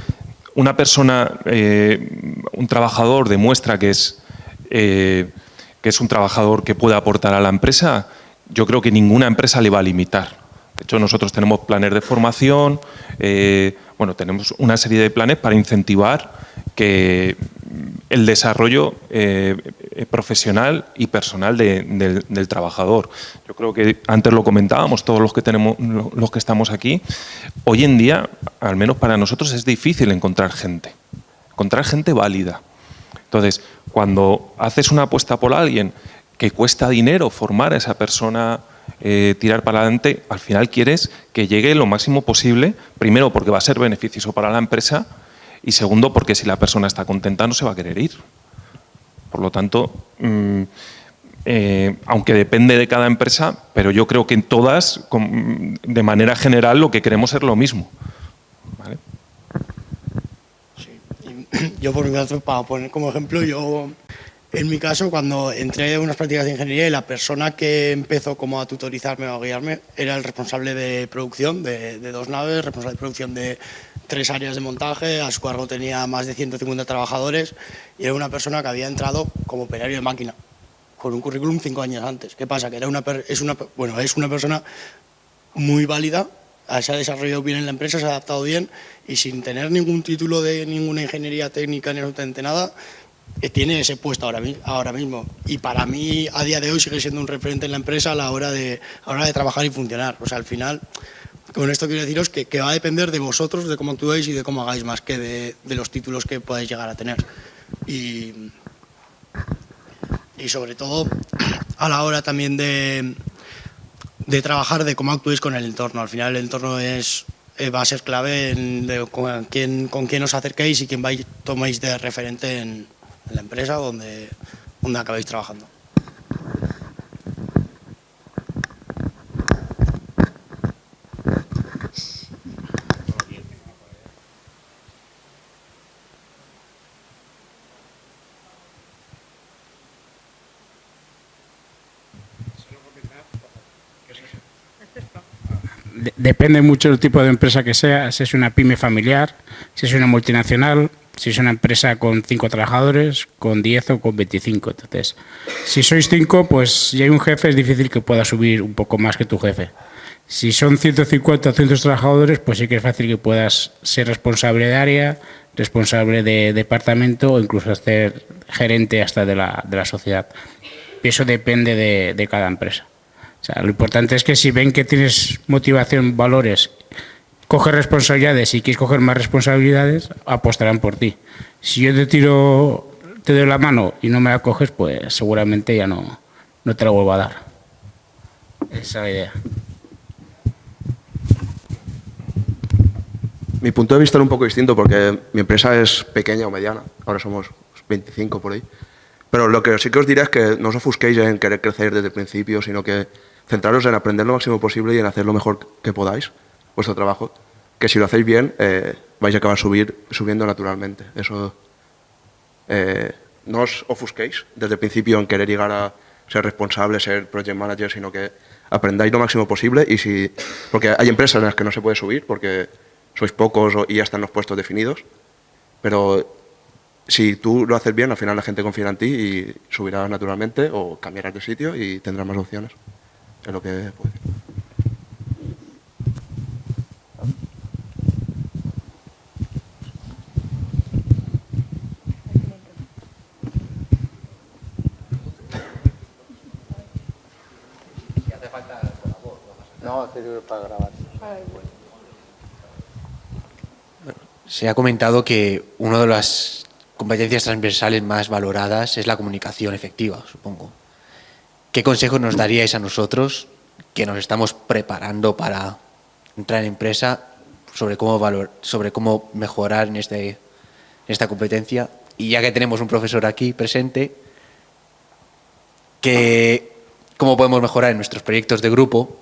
una persona, un trabajador demuestra que es un trabajador que puede aportar a la empresa, yo creo que ninguna empresa le va a limitar. De hecho, nosotros tenemos planes de formación, bueno, tenemos una serie de planes para incentivar que el desarrollo profesional y personal del trabajador. Yo creo que antes lo comentábamos todos los que estamos aquí. Hoy en día, al menos para nosotros, es difícil encontrar gente válida. Entonces, cuando haces una apuesta por alguien que cuesta dinero formar a esa persona, tirar para adelante, al final quieres que llegue lo máximo posible, primero porque va a ser beneficioso para la empresa y segundo porque si la persona está contenta no se va a querer ir. Por lo tanto, aunque depende de cada empresa, pero yo creo que en todas, de manera general, lo que queremos es lo mismo. ¿Vale? Sí. Yo, por mi caso, para poner como ejemplo, en mi caso, cuando entré en unas prácticas de ingeniería y la persona que empezó como a tutorizarme o a guiarme era el responsable de producción de 2 naves, responsable de producción de 3 áreas de montaje, a su cargo tenía más de 150 trabajadores y era una persona que había entrado como operario de máquina, con un currículum 5 años antes. ¿Qué pasa? Que es una persona muy válida, se ha desarrollado bien en la empresa, se ha adaptado bien y sin tener ningún título de ninguna ingeniería técnica ni absolutamente nada, tiene ese puesto ahora mismo y para mí a día de hoy sigue siendo un referente en la empresa a la hora de trabajar y funcionar. O sea, al final, con esto quiero deciros que va a depender de vosotros, de cómo actuéis y de cómo hagáis, más que de los títulos que podáis llegar a tener. Y sobre todo a la hora también de trabajar, de cómo actuéis con el entorno. Al final el entorno va a ser clave con quién os acerquéis y quién toméis de referente en la empresa donde acabéis trabajando. Depende mucho del tipo de empresa que sea, si es una pyme familiar, si es una multinacional, si es una empresa con 5 trabajadores, con 10 o con 25. Entonces, si sois 5, pues si hay un jefe es difícil que pueda subir un poco más que tu jefe. Si son 150 o 200 trabajadores, pues sí que es fácil que puedas ser responsable de área, responsable de departamento o incluso ser gerente hasta de la sociedad. Y eso depende de cada empresa. O sea, lo importante es que si ven que tienes motivación, valores, coges responsabilidades y quieres coger más responsabilidades, apostarán por ti. Si yo te doy la mano y no me la coges, pues seguramente ya no te la vuelvo a dar. Esa es la idea. Mi punto de vista era un poco distinto porque mi empresa es pequeña o mediana, ahora somos 25 por ahí. Pero lo que sí que os diré es que no os ofusquéis en querer crecer desde el principio, sino que centraros en aprender lo máximo posible y en hacer lo mejor que podáis, vuestro trabajo, que si lo hacéis bien vais a acabar subiendo naturalmente. Eso, no os ofusquéis desde el principio en querer llegar a ser responsable, ser project manager, sino que aprendáis lo máximo posible porque hay empresas en las que no se puede subir porque sois pocos y ya están los puestos definidos, pero si tú lo haces bien, al final la gente confía en ti y subirás naturalmente o cambiarás de sitio y tendrás más opciones. Es lo que puedo decir. No, es para grabar. Se ha comentado que una de las competencias transversales más valoradas es la comunicación efectiva, supongo. ¿Qué consejos nos daríais a nosotros que nos estamos preparando para entrar en empresa sobre cómo mejorar en esta competencia. Y ya que tenemos un profesor aquí presente, ¿cómo podemos mejorar en nuestros proyectos de grupo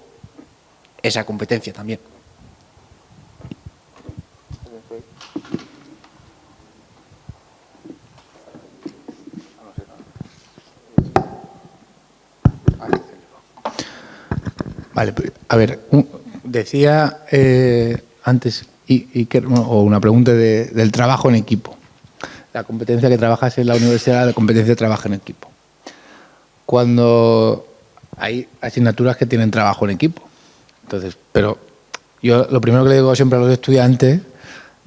esa competencia también? Vale, a ver, decía antes Iker, o una pregunta del trabajo en equipo. La competencia que trabajas en la universidad, la competencia de trabajo en equipo. Cuando hay asignaturas que tienen trabajo en equipo. Entonces, pero yo lo primero que le digo siempre a los estudiantes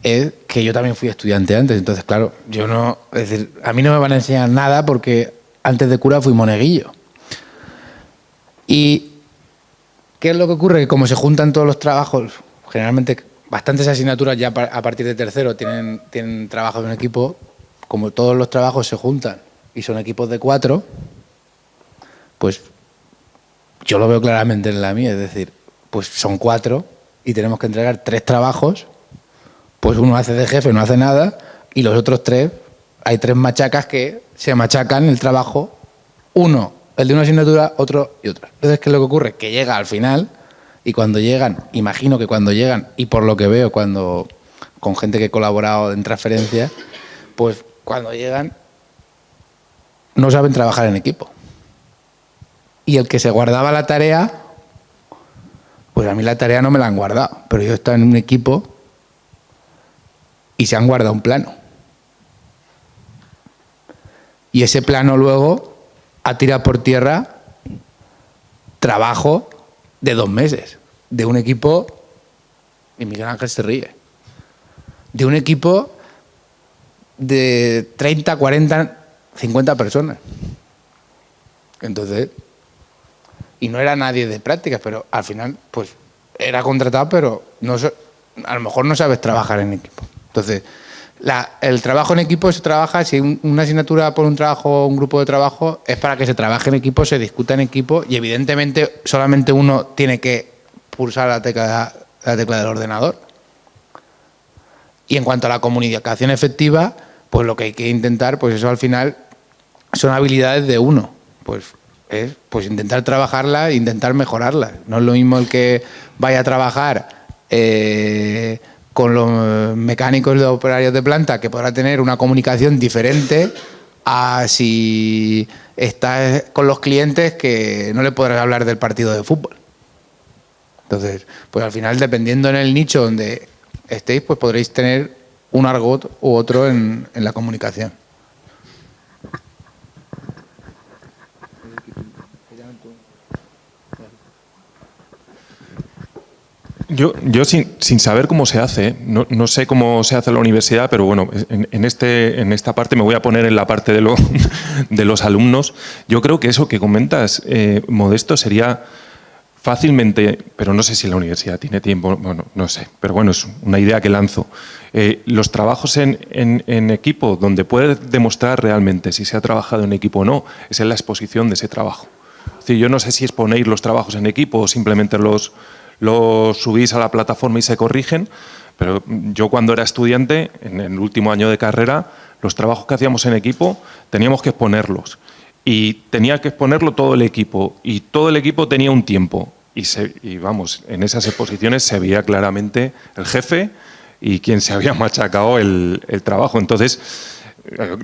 es que yo también fui estudiante antes. Entonces, claro, yo no, es decir, a mí no me van a enseñar nada porque antes de cura fui moneguillo. Y ¿qué es lo que ocurre? Que como se juntan todos los trabajos, generalmente bastantes asignaturas ya a partir de tercero tienen trabajos en equipo, como todos los trabajos se juntan y son equipos de 4, pues yo lo veo claramente en la mía, es decir, pues son 4 y tenemos que entregar 3 trabajos, pues uno hace de jefe, no hace nada, y los otros 3, hay 3 machacas que se machacan el trabajo, uno, el de una asignatura, otro y otra. Entonces, ¿qué es lo que ocurre? Que llega al final y cuando llegan, imagino que cuando llegan, y por lo que veo cuando con gente que he colaborado en transferencias, pues cuando llegan no saben trabajar en equipo. Y el que se guardaba la tarea, pues a mí la tarea no me la han guardado, pero yo he estado en un equipo y se han guardado un plano. Y ese plano luego ha tirado por tierra trabajo de 2 meses, de un equipo, y Miguel Ángel se ríe, de un equipo de 30, 40, 50 personas. Entonces, y no era nadie de prácticas, pero al final, pues, era contratado, pero no, a lo mejor no sabes trabajar en equipo. Entonces, el trabajo en equipo se trabaja, si una asignatura por un trabajo, un grupo de trabajo, es para que se trabaje en equipo, se discuta en equipo y evidentemente solamente uno tiene que pulsar la tecla del ordenador. Y en cuanto a la comunicación efectiva, pues lo que hay que intentar, pues eso al final son habilidades de uno, pues es pues intentar trabajarla e intentar mejorarla. No es lo mismo el que vaya a trabajar con los mecánicos de operarios de planta, que podrá tener una comunicación diferente a si estás con los clientes, que no le podrás hablar del partido de fútbol. Entonces, pues al final, dependiendo en el nicho donde estéis, pues podréis tener un argot u otro en la comunicación. Yo sin saber cómo se hace, no sé cómo se hace en la universidad, pero bueno, en esta parte me voy a poner en la parte de los alumnos. Yo creo que eso que comentas, Modesto, sería fácilmente, pero no sé si la universidad tiene tiempo, bueno, no sé, pero bueno, es una idea que lanzo. Los trabajos en equipo, donde puedes demostrar realmente si se ha trabajado en equipo o no, es en la exposición de ese trabajo. Es decir, yo no sé si exponéis los trabajos en equipo o simplemente los subís a la plataforma y se corrigen, pero yo cuando era estudiante, en el último año de carrera, los trabajos que hacíamos en equipo teníamos que exponerlos. Y tenía que exponerlo todo el equipo, y todo el equipo tenía un tiempo. Y vamos, en esas exposiciones se veía claramente el jefe y quien se había machacado el trabajo. Entonces,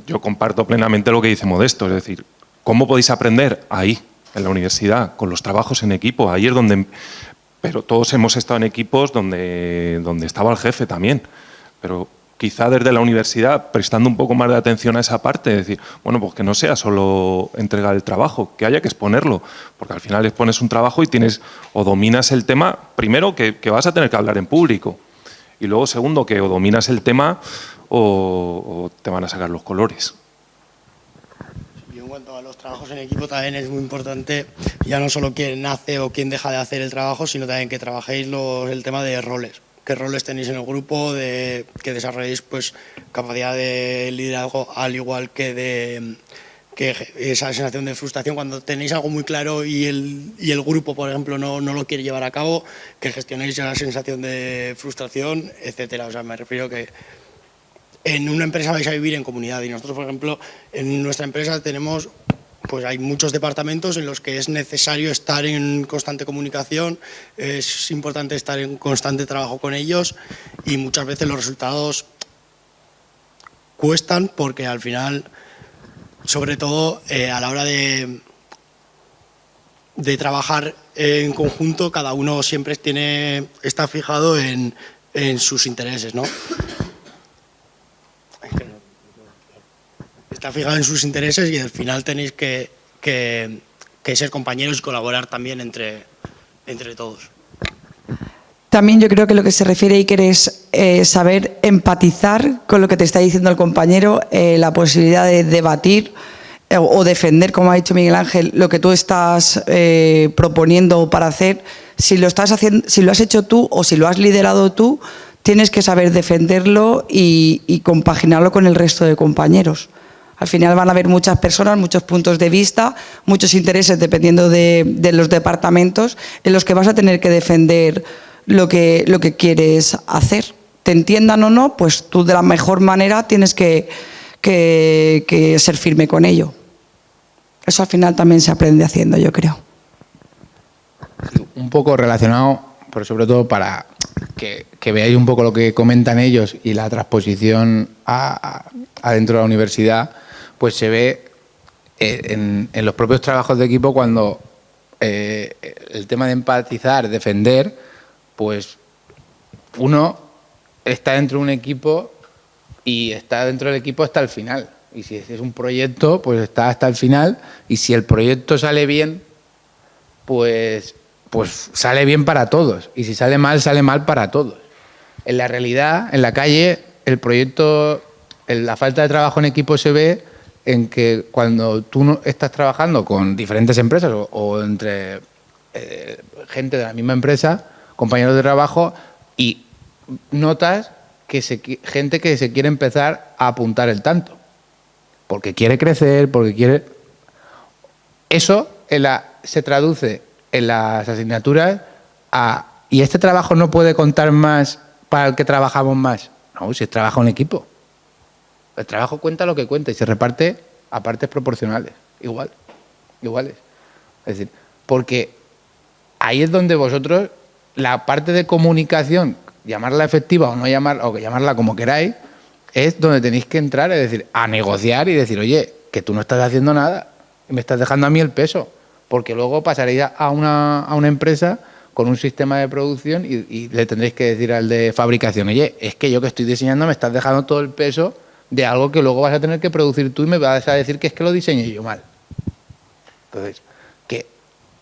yo comparto plenamente lo que dice Modesto, es decir, ¿cómo podéis aprender? Ahí, en la universidad, con los trabajos en equipo, ahí es donde... Pero todos hemos estado en equipos donde estaba el jefe también, pero quizá desde la universidad prestando un poco más de atención a esa parte, es decir, bueno, pues que no sea solo entregar el trabajo, que haya que exponerlo, porque al final expones un trabajo y tienes o dominas el tema, primero que vas a tener que hablar en público, y luego segundo que o dominas el tema o te van a sacar los colores. Y en cuanto a los trabajos en equipo también es muy importante ya no solo quién hace o quién deja de hacer el trabajo, sino también que trabajéis el tema de roles. ¿Qué roles tenéis en el grupo? Que desarrolléis pues capacidad de liderazgo al igual que que esa sensación de frustración cuando tenéis algo muy claro y el grupo, por ejemplo, no lo quiere llevar a cabo, que gestionéis esa sensación de frustración, etcétera. O sea, me refiero que en una empresa vais a vivir en comunidad y nosotros, por ejemplo, en nuestra empresa tenemos, pues hay muchos departamentos en los que es necesario estar en constante comunicación, es importante estar en constante trabajo con ellos y muchas veces los resultados cuestan porque al final, sobre todo a la hora de trabajar en conjunto, cada uno siempre está fijado en sus intereses, ¿no? Está fijado en sus intereses y al final tenéis que ser compañeros y colaborar también entre todos. También yo creo que lo que se refiere Iker es saber empatizar con lo que te está diciendo el compañero, la posibilidad de debatir o defender, como ha dicho Miguel Ángel, lo que tú estás proponiendo para hacer. Si lo estás haciendo, si lo has hecho tú o si lo has liderado tú, tienes que saber defenderlo y compaginarlo con el resto de compañeros. Al final van a haber muchas personas, muchos puntos de vista, muchos intereses dependiendo de los departamentos en los que vas a tener que defender lo que quieres hacer. Te entiendan o no, pues tú de la mejor manera tienes que ser firme con ello. Eso al final también se aprende haciendo, yo creo. Un poco relacionado, pero sobre todo para que veáis un poco lo que comentan ellos y la transposición adentro de la universidad, pues se ve en los propios trabajos de equipo cuando el tema de empatizar, defender, pues uno está dentro de un equipo y está dentro del equipo hasta el final. Y si es un proyecto, pues está hasta el final. Y si el proyecto sale bien, pues sale bien para todos. Y si sale mal para todos. En la realidad, en la calle, el proyecto, la falta de trabajo en equipo se ve en que cuando tú no estás trabajando con diferentes empresas o entre gente de la misma empresa, compañeros de trabajo, y notas que gente que se quiere empezar a apuntar el tanto, porque quiere crecer, porque quiere... Eso se traduce en las asignaturas y este trabajo no puede contar más para el que trabajamos más. No, si es trabajo en equipo. El trabajo cuenta lo que cuenta y se reparte a partes proporcionales, iguales. Es decir, porque ahí es donde vosotros, la parte de comunicación, llamarla efectiva o no llamarla, o llamarla como queráis, es donde tenéis que entrar, es decir, a negociar y decir, oye, que tú no estás haciendo nada y me estás dejando a mí el peso, porque luego pasaréis a una empresa con un sistema de producción y le tendréis que decir al de fabricación, oye, es que yo que estoy diseñando me estás dejando todo el peso de algo que luego vas a tener que producir tú y me vas a decir que es que lo diseñé yo mal. Entonces, que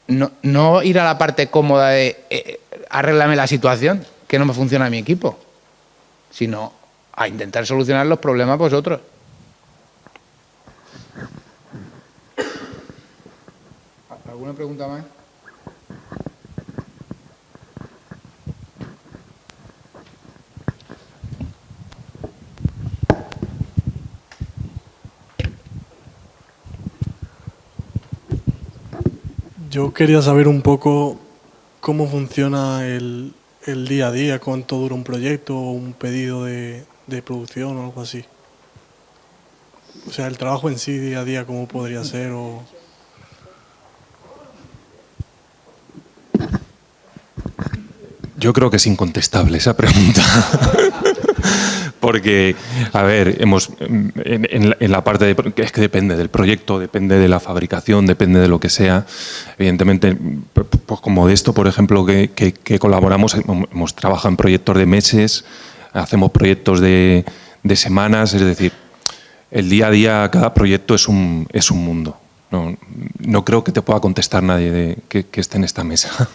no ir a la parte cómoda de arréglame la situación, que no me funciona mi equipo, sino a intentar solucionar los problemas vosotros. ¿Alguna pregunta más? Yo quería saber un poco cómo funciona el día a día, cuánto dura un proyecto o un pedido de producción o algo así. O sea, el trabajo en sí día a día, cómo podría ser o... Yo creo que es incontestable esa pregunta. Porque, a ver, en la parte de... Es que depende del proyecto, depende de la fabricación, depende de lo que sea. Evidentemente, pues como de esto, por ejemplo, que colaboramos, hemos trabajado en proyectos de meses, hacemos proyectos de semanas, es decir, el día a día, cada proyecto es un mundo. No creo que te pueda contestar nadie que esté en esta mesa.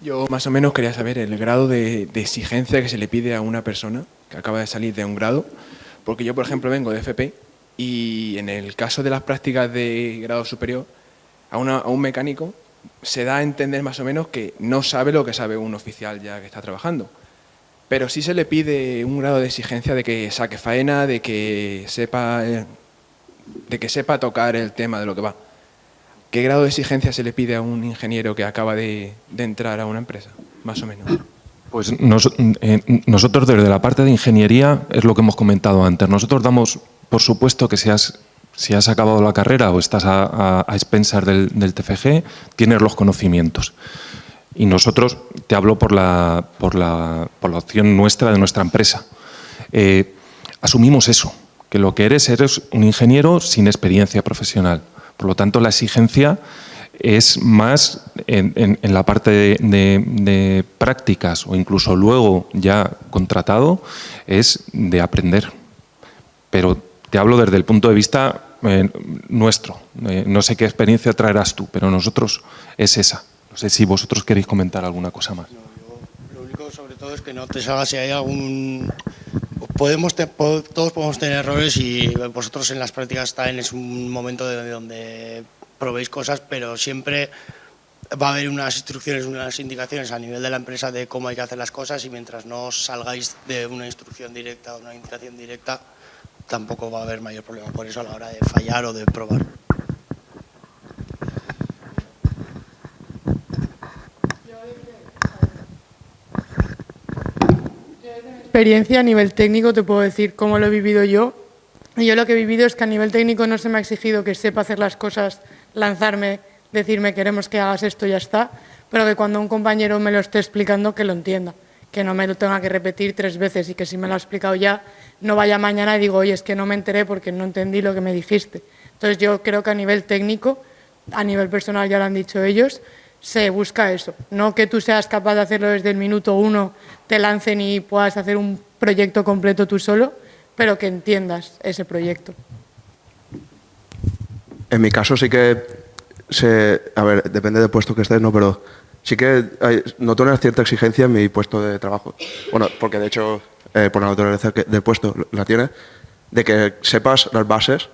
Yo más o menos quería saber el grado de exigencia que se le pide a una persona que acaba de salir de un grado, porque yo, por ejemplo, vengo de FP y en el caso de las prácticas de grado superior, a un mecánico se da a entender más o menos que no sabe lo que sabe un oficial ya que está trabajando. Pero sí se le pide un grado de exigencia de que saque faena, de que sepa tocar el tema de lo que va. ¿Qué grado de exigencia se le pide a un ingeniero que acaba de entrar a una empresa, más o menos? Pues nosotros desde la parte de ingeniería es lo que hemos comentado antes. Nosotros damos por supuesto que si has acabado la carrera o estás a expensas del TFG, tienes los conocimientos. Y nosotros, te hablo por la opción nuestra, de nuestra empresa, asumimos eso, que lo que eres un ingeniero sin experiencia profesional. Por lo tanto, la exigencia es más en la parte de prácticas o incluso luego ya contratado, es de aprender. Pero te hablo desde el punto de vista nuestro. No sé qué experiencia traerás tú, pero nosotros es esa. No sé si vosotros queréis comentar alguna cosa más. Lo único sobre todo es que no te salga si hay algún... Todos podemos tener errores y vosotros en las prácticas también es un momento donde probéis cosas, pero siempre va a haber unas instrucciones, unas indicaciones a nivel de la empresa de cómo hay que hacer las cosas, y mientras no salgáis de una instrucción directa o una indicación directa, tampoco va a haber mayor problema por eso a la hora de fallar o de probar. Experiencia a nivel técnico te puedo decir cómo lo he vivido yo. Y yo lo que he vivido es que a nivel técnico no se me ha exigido que sepa hacer las cosas, lanzarme, decirme queremos que hagas esto y ya está, pero que cuando un compañero me lo esté explicando que lo entienda, que no me lo tenga que repetir 3 veces y que si me lo ha explicado ya no vaya mañana y digo, oye, es que no me enteré porque no entendí lo que me dijiste. Entonces yo creo que a nivel técnico, a nivel personal ya lo han dicho ellos, se busca eso, no que tú seas capaz de hacerlo desde el minuto 1, te lancen y puedas hacer un proyecto completo tú solo, pero que entiendas ese proyecto. En mi caso sí que, a ver, depende del puesto que estés, ¿no? Pero sí que noto una cierta exigencia en mi puesto de trabajo. Bueno, porque de hecho, por la naturaleza del puesto la tiene, de que sepas las bases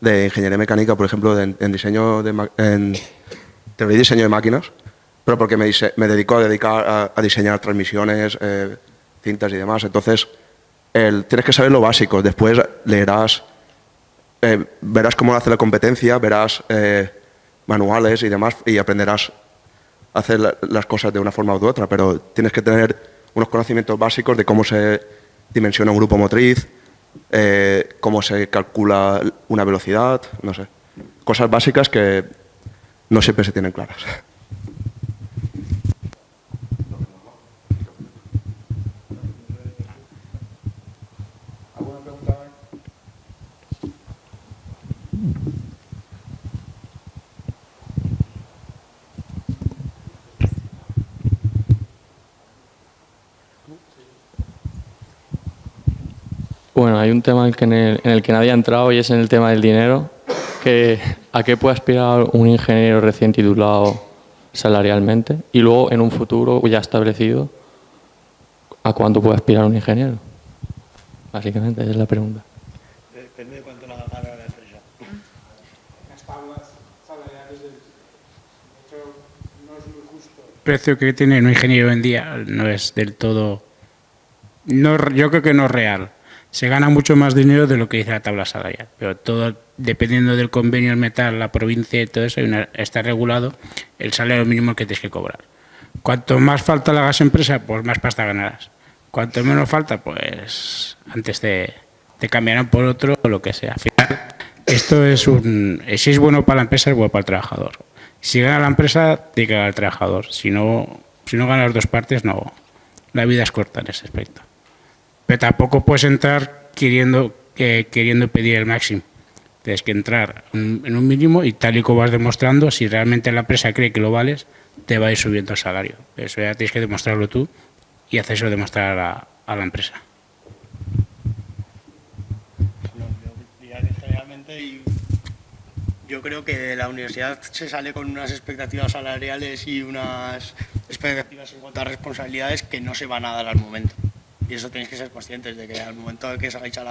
de ingeniería mecánica, por ejemplo, en diseño en teoría y diseño de máquinas, pero porque me dedico a diseñar transmisiones, cintas y demás. Entonces, tienes que saber lo básico. Después leerás, verás cómo hace la competencia, verás manuales y demás, y aprenderás a hacer las cosas de una forma u otra, pero tienes que tener unos conocimientos básicos de cómo se dimensiona un grupo motriz, cómo se calcula una velocidad, no sé. Cosas básicas que no siempre se tienen claras. ¿Alguna pregunta? Bueno, hay un tema en el que nadie ha entrado y es en el tema del dinero. ¿A qué puede aspirar un ingeniero recién titulado salarialmente? Y luego, en un futuro ya establecido, ¿a cuánto puede aspirar un ingeniero? Básicamente, esa es la pregunta. Depende de cuánto la gana la empresa. Las tablas salariales, de hecho, no es muy justo. El precio que tiene un ingeniero hoy en día no es del todo... yo creo que no es real. Se gana mucho más dinero de lo que dice la tabla salarial, pero todo dependiendo del convenio, el metal, la provincia y todo eso, está regulado el salario mínimo que tienes que cobrar. Cuanto más falta la gas empresa, pues más pasta ganarás. Cuanto menos falta, pues antes te cambiarán por otro o lo que sea. Al final, esto si es bueno para la empresa, es bueno para el trabajador. Si gana la empresa, tiene que ganar el trabajador. Si no ganan las dos partes, no. La vida es corta en ese aspecto. Pero tampoco puedes entrar queriendo pedir el máximo. Tienes que entrar en un mínimo y tal y como vas demostrando, si realmente la empresa cree que lo vales, te va a ir subiendo el salario. Eso ya tienes que demostrarlo tú y hacerlo demostrar a la empresa. Generalmente yo creo que de la universidad se sale con unas expectativas salariales y unas expectativas en cuanto a responsabilidades que no se van a dar al momento. Y eso tenéis que ser conscientes de que al momento de que salgáis a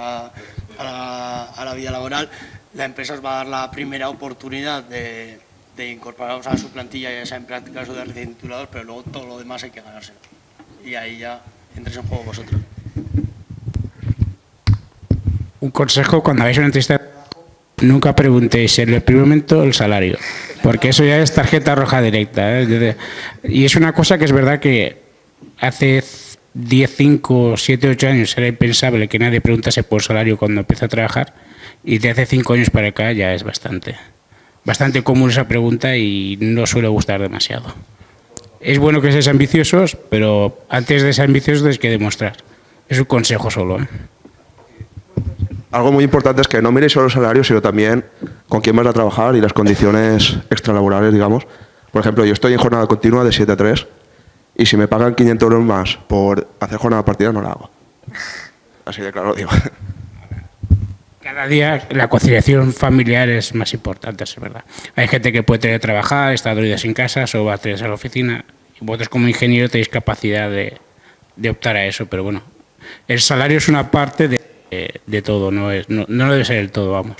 la vida laboral, la empresa os va a dar la primera oportunidad de incorporarlos a su plantilla, ya sea en prácticas o de recién titulados, pero luego todo lo demás hay que ganárselo. Y ahí ya entréis en juego vosotros. Un consejo: cuando hagáis una entrevista, nunca preguntéis en el primer momento el salario, porque eso ya es tarjeta roja directa, ¿eh? Y es una cosa que es verdad que hace 10, 5, 7, 8 años era impensable que nadie preguntase por salario cuando empieza a trabajar, y de hace 5 años para acá ya es bastante común esa pregunta y no suele gustar demasiado. Es bueno que seáis ambiciosos, pero antes de ser ambiciosos tenéis que demostrar. Es un consejo solo, ¿eh? Algo muy importante es que no miréis solo el salario, sino también con quién vas a trabajar y las condiciones extralaborales, digamos. Por ejemplo, yo estoy en jornada continua de 7 a 3 y si me pagan 500 euros más por hacer jornada partida, no la hago. Así de claro lo digo. Cada día la conciliación familiar es más importante, es verdad. Hay gente que puede teletrabajar, está 2 días en casa, o va 3 a la oficina. Y vosotros como ingeniero tenéis capacidad de optar a eso, pero bueno, el salario es una parte de todo, no debe ser el todo, vamos.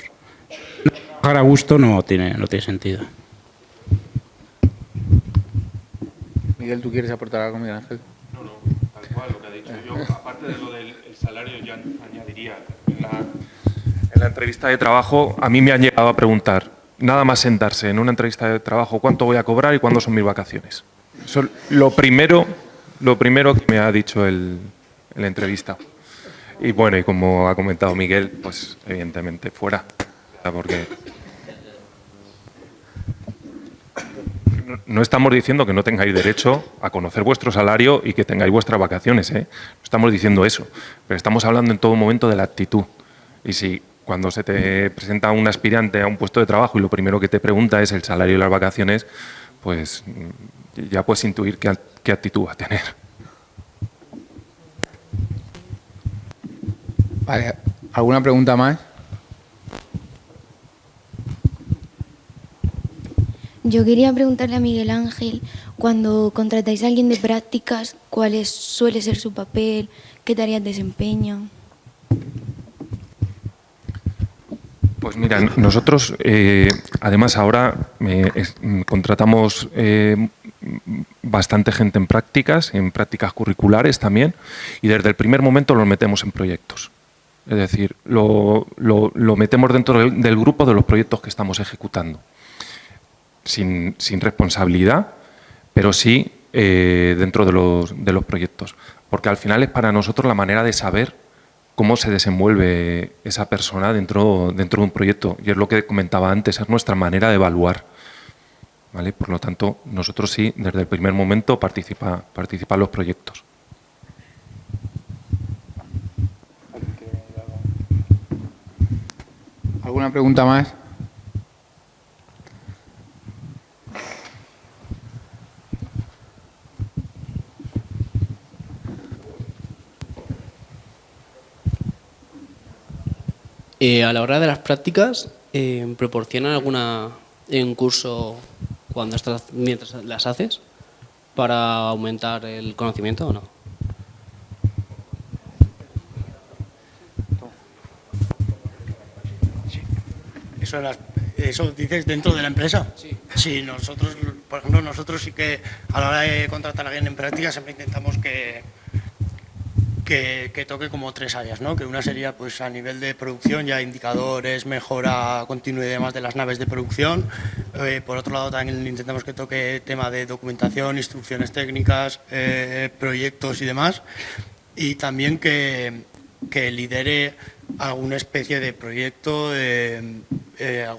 Trabajar a gusto no tiene sentido. Miguel, ¿tú quieres aportar algo, Miguel Ángel? No, tal cual, lo que ha dicho yo. Aparte de lo del salario, yo añadiría, en la entrevista de trabajo, a mí me han llegado a preguntar, nada más sentarse en una entrevista de trabajo, cuánto voy a cobrar y cuándo son mis vacaciones. Eso es lo primero que me ha dicho en la entrevista. Y bueno, y como ha comentado Miguel, pues evidentemente fuera, porque no estamos diciendo que no tengáis derecho a conocer vuestro salario y que tengáis vuestras vacaciones, ¿eh? No estamos diciendo eso, pero estamos hablando en todo momento de la actitud. Y si cuando se te presenta un aspirante a un puesto de trabajo y lo primero que te pregunta es el salario y las vacaciones, pues ya puedes intuir qué actitud va a tener. Vale, ¿alguna pregunta más? Yo quería preguntarle a Miguel Ángel, cuando contratáis a alguien de prácticas, ¿cuál suele ser su papel? ¿Qué tareas desempeña? Pues mira, nosotros además ahora contratamos bastante gente en prácticas curriculares también, y desde el primer momento los metemos en proyectos. Es decir, lo metemos dentro del grupo de los proyectos que estamos ejecutando. Sin responsabilidad, pero sí dentro de los proyectos. Porque al final es para nosotros la manera de saber cómo se desenvuelve esa persona dentro de un proyecto. Y es lo que comentaba antes, es nuestra manera de evaluar, ¿vale? Por lo tanto, nosotros sí, desde el primer momento, participa en los proyectos. ¿Alguna pregunta más? A la hora de las prácticas, ¿proporcionan un curso mientras las haces para aumentar el conocimiento o no? ¿Eso dices dentro de la empresa? Sí. Sí, nosotros, por ejemplo, nosotros sí que a la hora de contratar a alguien en práctica siempre intentamos que toque como 3 áreas, ¿no? Que una sería pues a nivel de producción, ya indicadores, mejora continua y demás de las naves de producción. Por otro lado también intentamos que toque tema de documentación, instrucciones técnicas, proyectos y demás. Y también que lidere alguna especie de proyecto,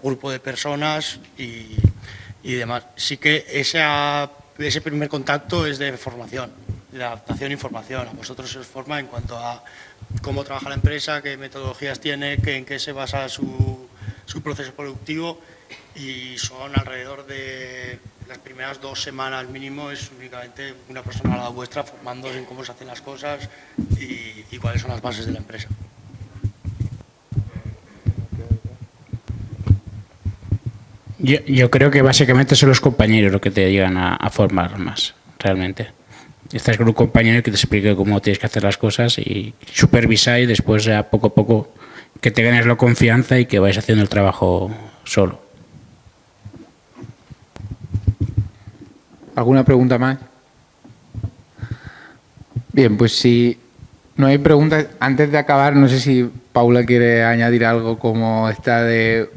grupo de personas y demás. Sí que ese primer contacto es de formación, de adaptación y formación. A vosotros se os forma en cuanto a cómo trabaja la empresa, qué metodologías tiene, en qué se basa su proceso productivo, y son alrededor de las primeras 2 semanas mínimo, es únicamente una persona a la vuestra formándose en cómo se hacen las cosas y cuáles son las bases de la empresa. Yo creo que básicamente son los compañeros los que te llegan a formar más, realmente. Estás con un compañero que te explique cómo tienes que hacer las cosas y supervisar, y después ya poco a poco que te ganes la confianza y que vayas haciendo el trabajo solo. ¿Alguna pregunta más? Bien, pues si no hay preguntas, antes de acabar, no sé si Paula quiere añadir algo como está de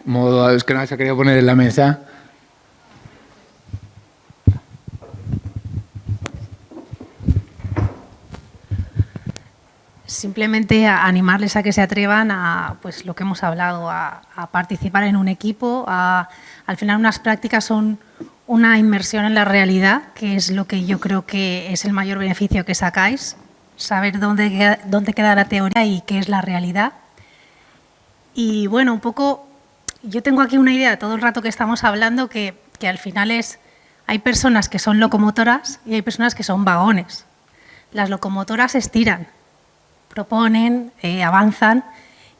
modo, es que no se ha querido poner en la mesa. Simplemente animarles a que se atrevan a, pues lo que hemos hablado, a participar en un equipo. Al final unas prácticas son una inmersión en la realidad, que es lo que yo creo que es el mayor beneficio que sacáis, saber dónde queda la teoría y qué es la realidad. Y bueno, un poco, yo tengo aquí una idea todo el rato que estamos hablando que al final hay personas que son locomotoras y hay personas que son vagones. Las locomotoras estiran, proponen, avanzan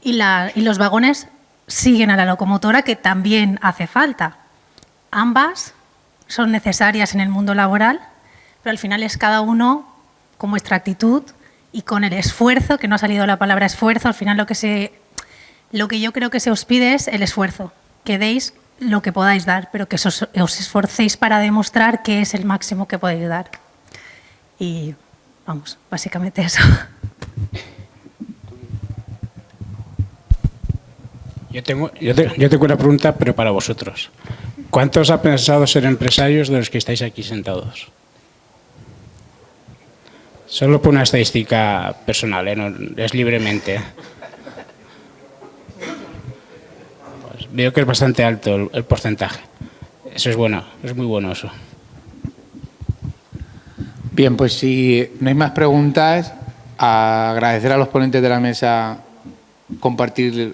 y los vagones siguen a la locomotora, que también hace falta. Ambas son necesarias en el mundo laboral, pero al final es cada uno con vuestra actitud y con el esfuerzo, que no ha salido la palabra esfuerzo, al final lo que yo creo que se os pide es el esfuerzo, que deis lo que podáis dar, pero que os esforcéis para demostrar que es el máximo que podéis dar. Y vamos, básicamente eso. Yo tengo una pregunta, pero para vosotros. ¿Cuántos ha pensado ser empresarios de los que estáis aquí sentados? Solo por una estadística personal, no, es libremente. Pues veo que es bastante alto el porcentaje. Eso es bueno, es muy bueno eso. Bien, pues si no hay más preguntas, agradecer a los ponentes de la mesa compartir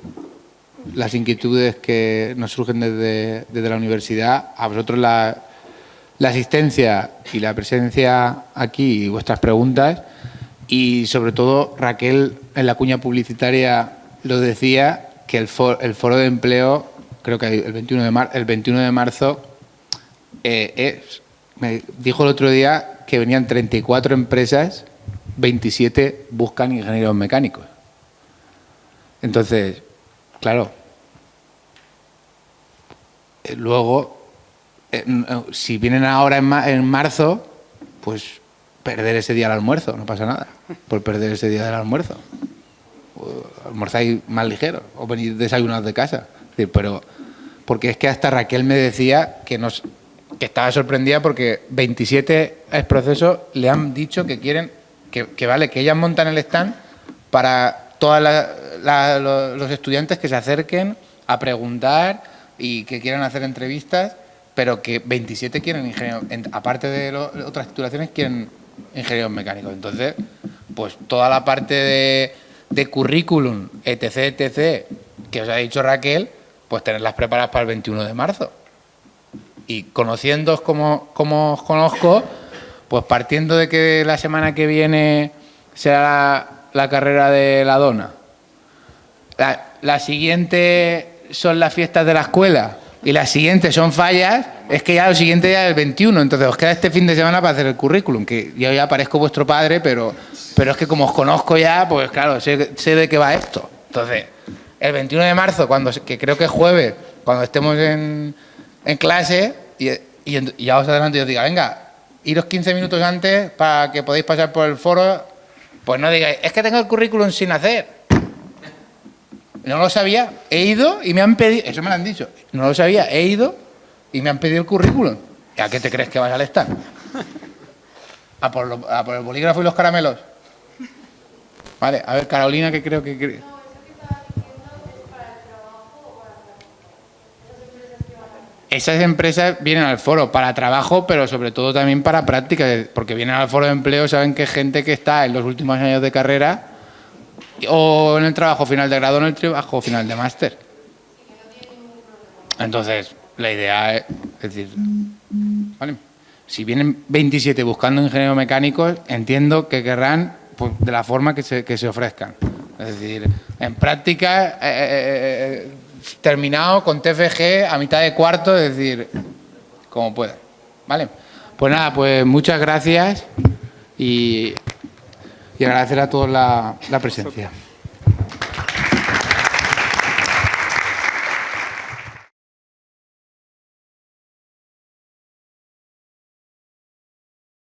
las inquietudes que nos surgen desde la universidad, a vosotros la asistencia y la presencia aquí y vuestras preguntas, y sobre todo Raquel en la cuña publicitaria lo decía, que el foro de empleo, creo que el 21 de marzo, me dijo el otro día que venían 34 empresas, 27 buscan ingenieros mecánicos. Entonces, claro, luego, si vienen ahora en marzo, pues perder ese día del almuerzo, no pasa nada por perder ese día del almuerzo. Almorzáis más ligero o venir desayunados de casa. Pero, porque es que hasta Raquel me decía que estaba sorprendida porque 27 exprocesos le han dicho que quieren, que vale, que ellas montan el stand para todos los estudiantes que se acerquen a preguntar y que quieran hacer entrevistas, pero que 27 quieren ingenieros, aparte de otras titulaciones, quieren ingenieros mecánicos. Entonces, pues toda la parte de currículum, etc., que os ha dicho Raquel, pues tenerlas preparadas para el 21 de marzo. Y conociéndoos como os conozco, pues partiendo de que la semana que viene será la carrera de la dona, la siguiente son las fiestas de la escuela y las siguientes son fallas, es que ya lo siguiente ya es el 21, entonces os queda este fin de semana para hacer el currículum, que yo ya parezco vuestro padre, pero es que como os conozco ya, pues claro, sé de qué va esto. Entonces, el 21 de marzo, que creo que es jueves, cuando estemos en clase, y ya os adelanto y os diga, venga, iros 15 minutos antes para que podáis pasar por el foro, pues no digáis, es que tengo el currículum sin hacer. No lo sabía, he ido y me han pedido, eso me lo han dicho, no lo sabía, he ido y me han pedido el currículum. ¿Y a qué te crees que vas al estar? ¿A por el bolígrafo y los caramelos? Vale, a ver, Carolina, que creo que... Esas empresas vienen al foro para trabajo, pero sobre todo también para prácticas, porque vienen al foro de empleo, saben que es gente que está en los últimos años de carrera o en el trabajo final de grado o en el trabajo final de máster. Entonces, la idea es decir, ¿vale? Si vienen 27 buscando ingenieros mecánicos, entiendo que querrán pues, de la forma que se ofrezcan. Es decir, en práctica, terminado con TFG a mitad de cuarto, es decir, como puedan. ¿Vale? Pues nada, pues muchas gracias y agradecer a todos la presencia.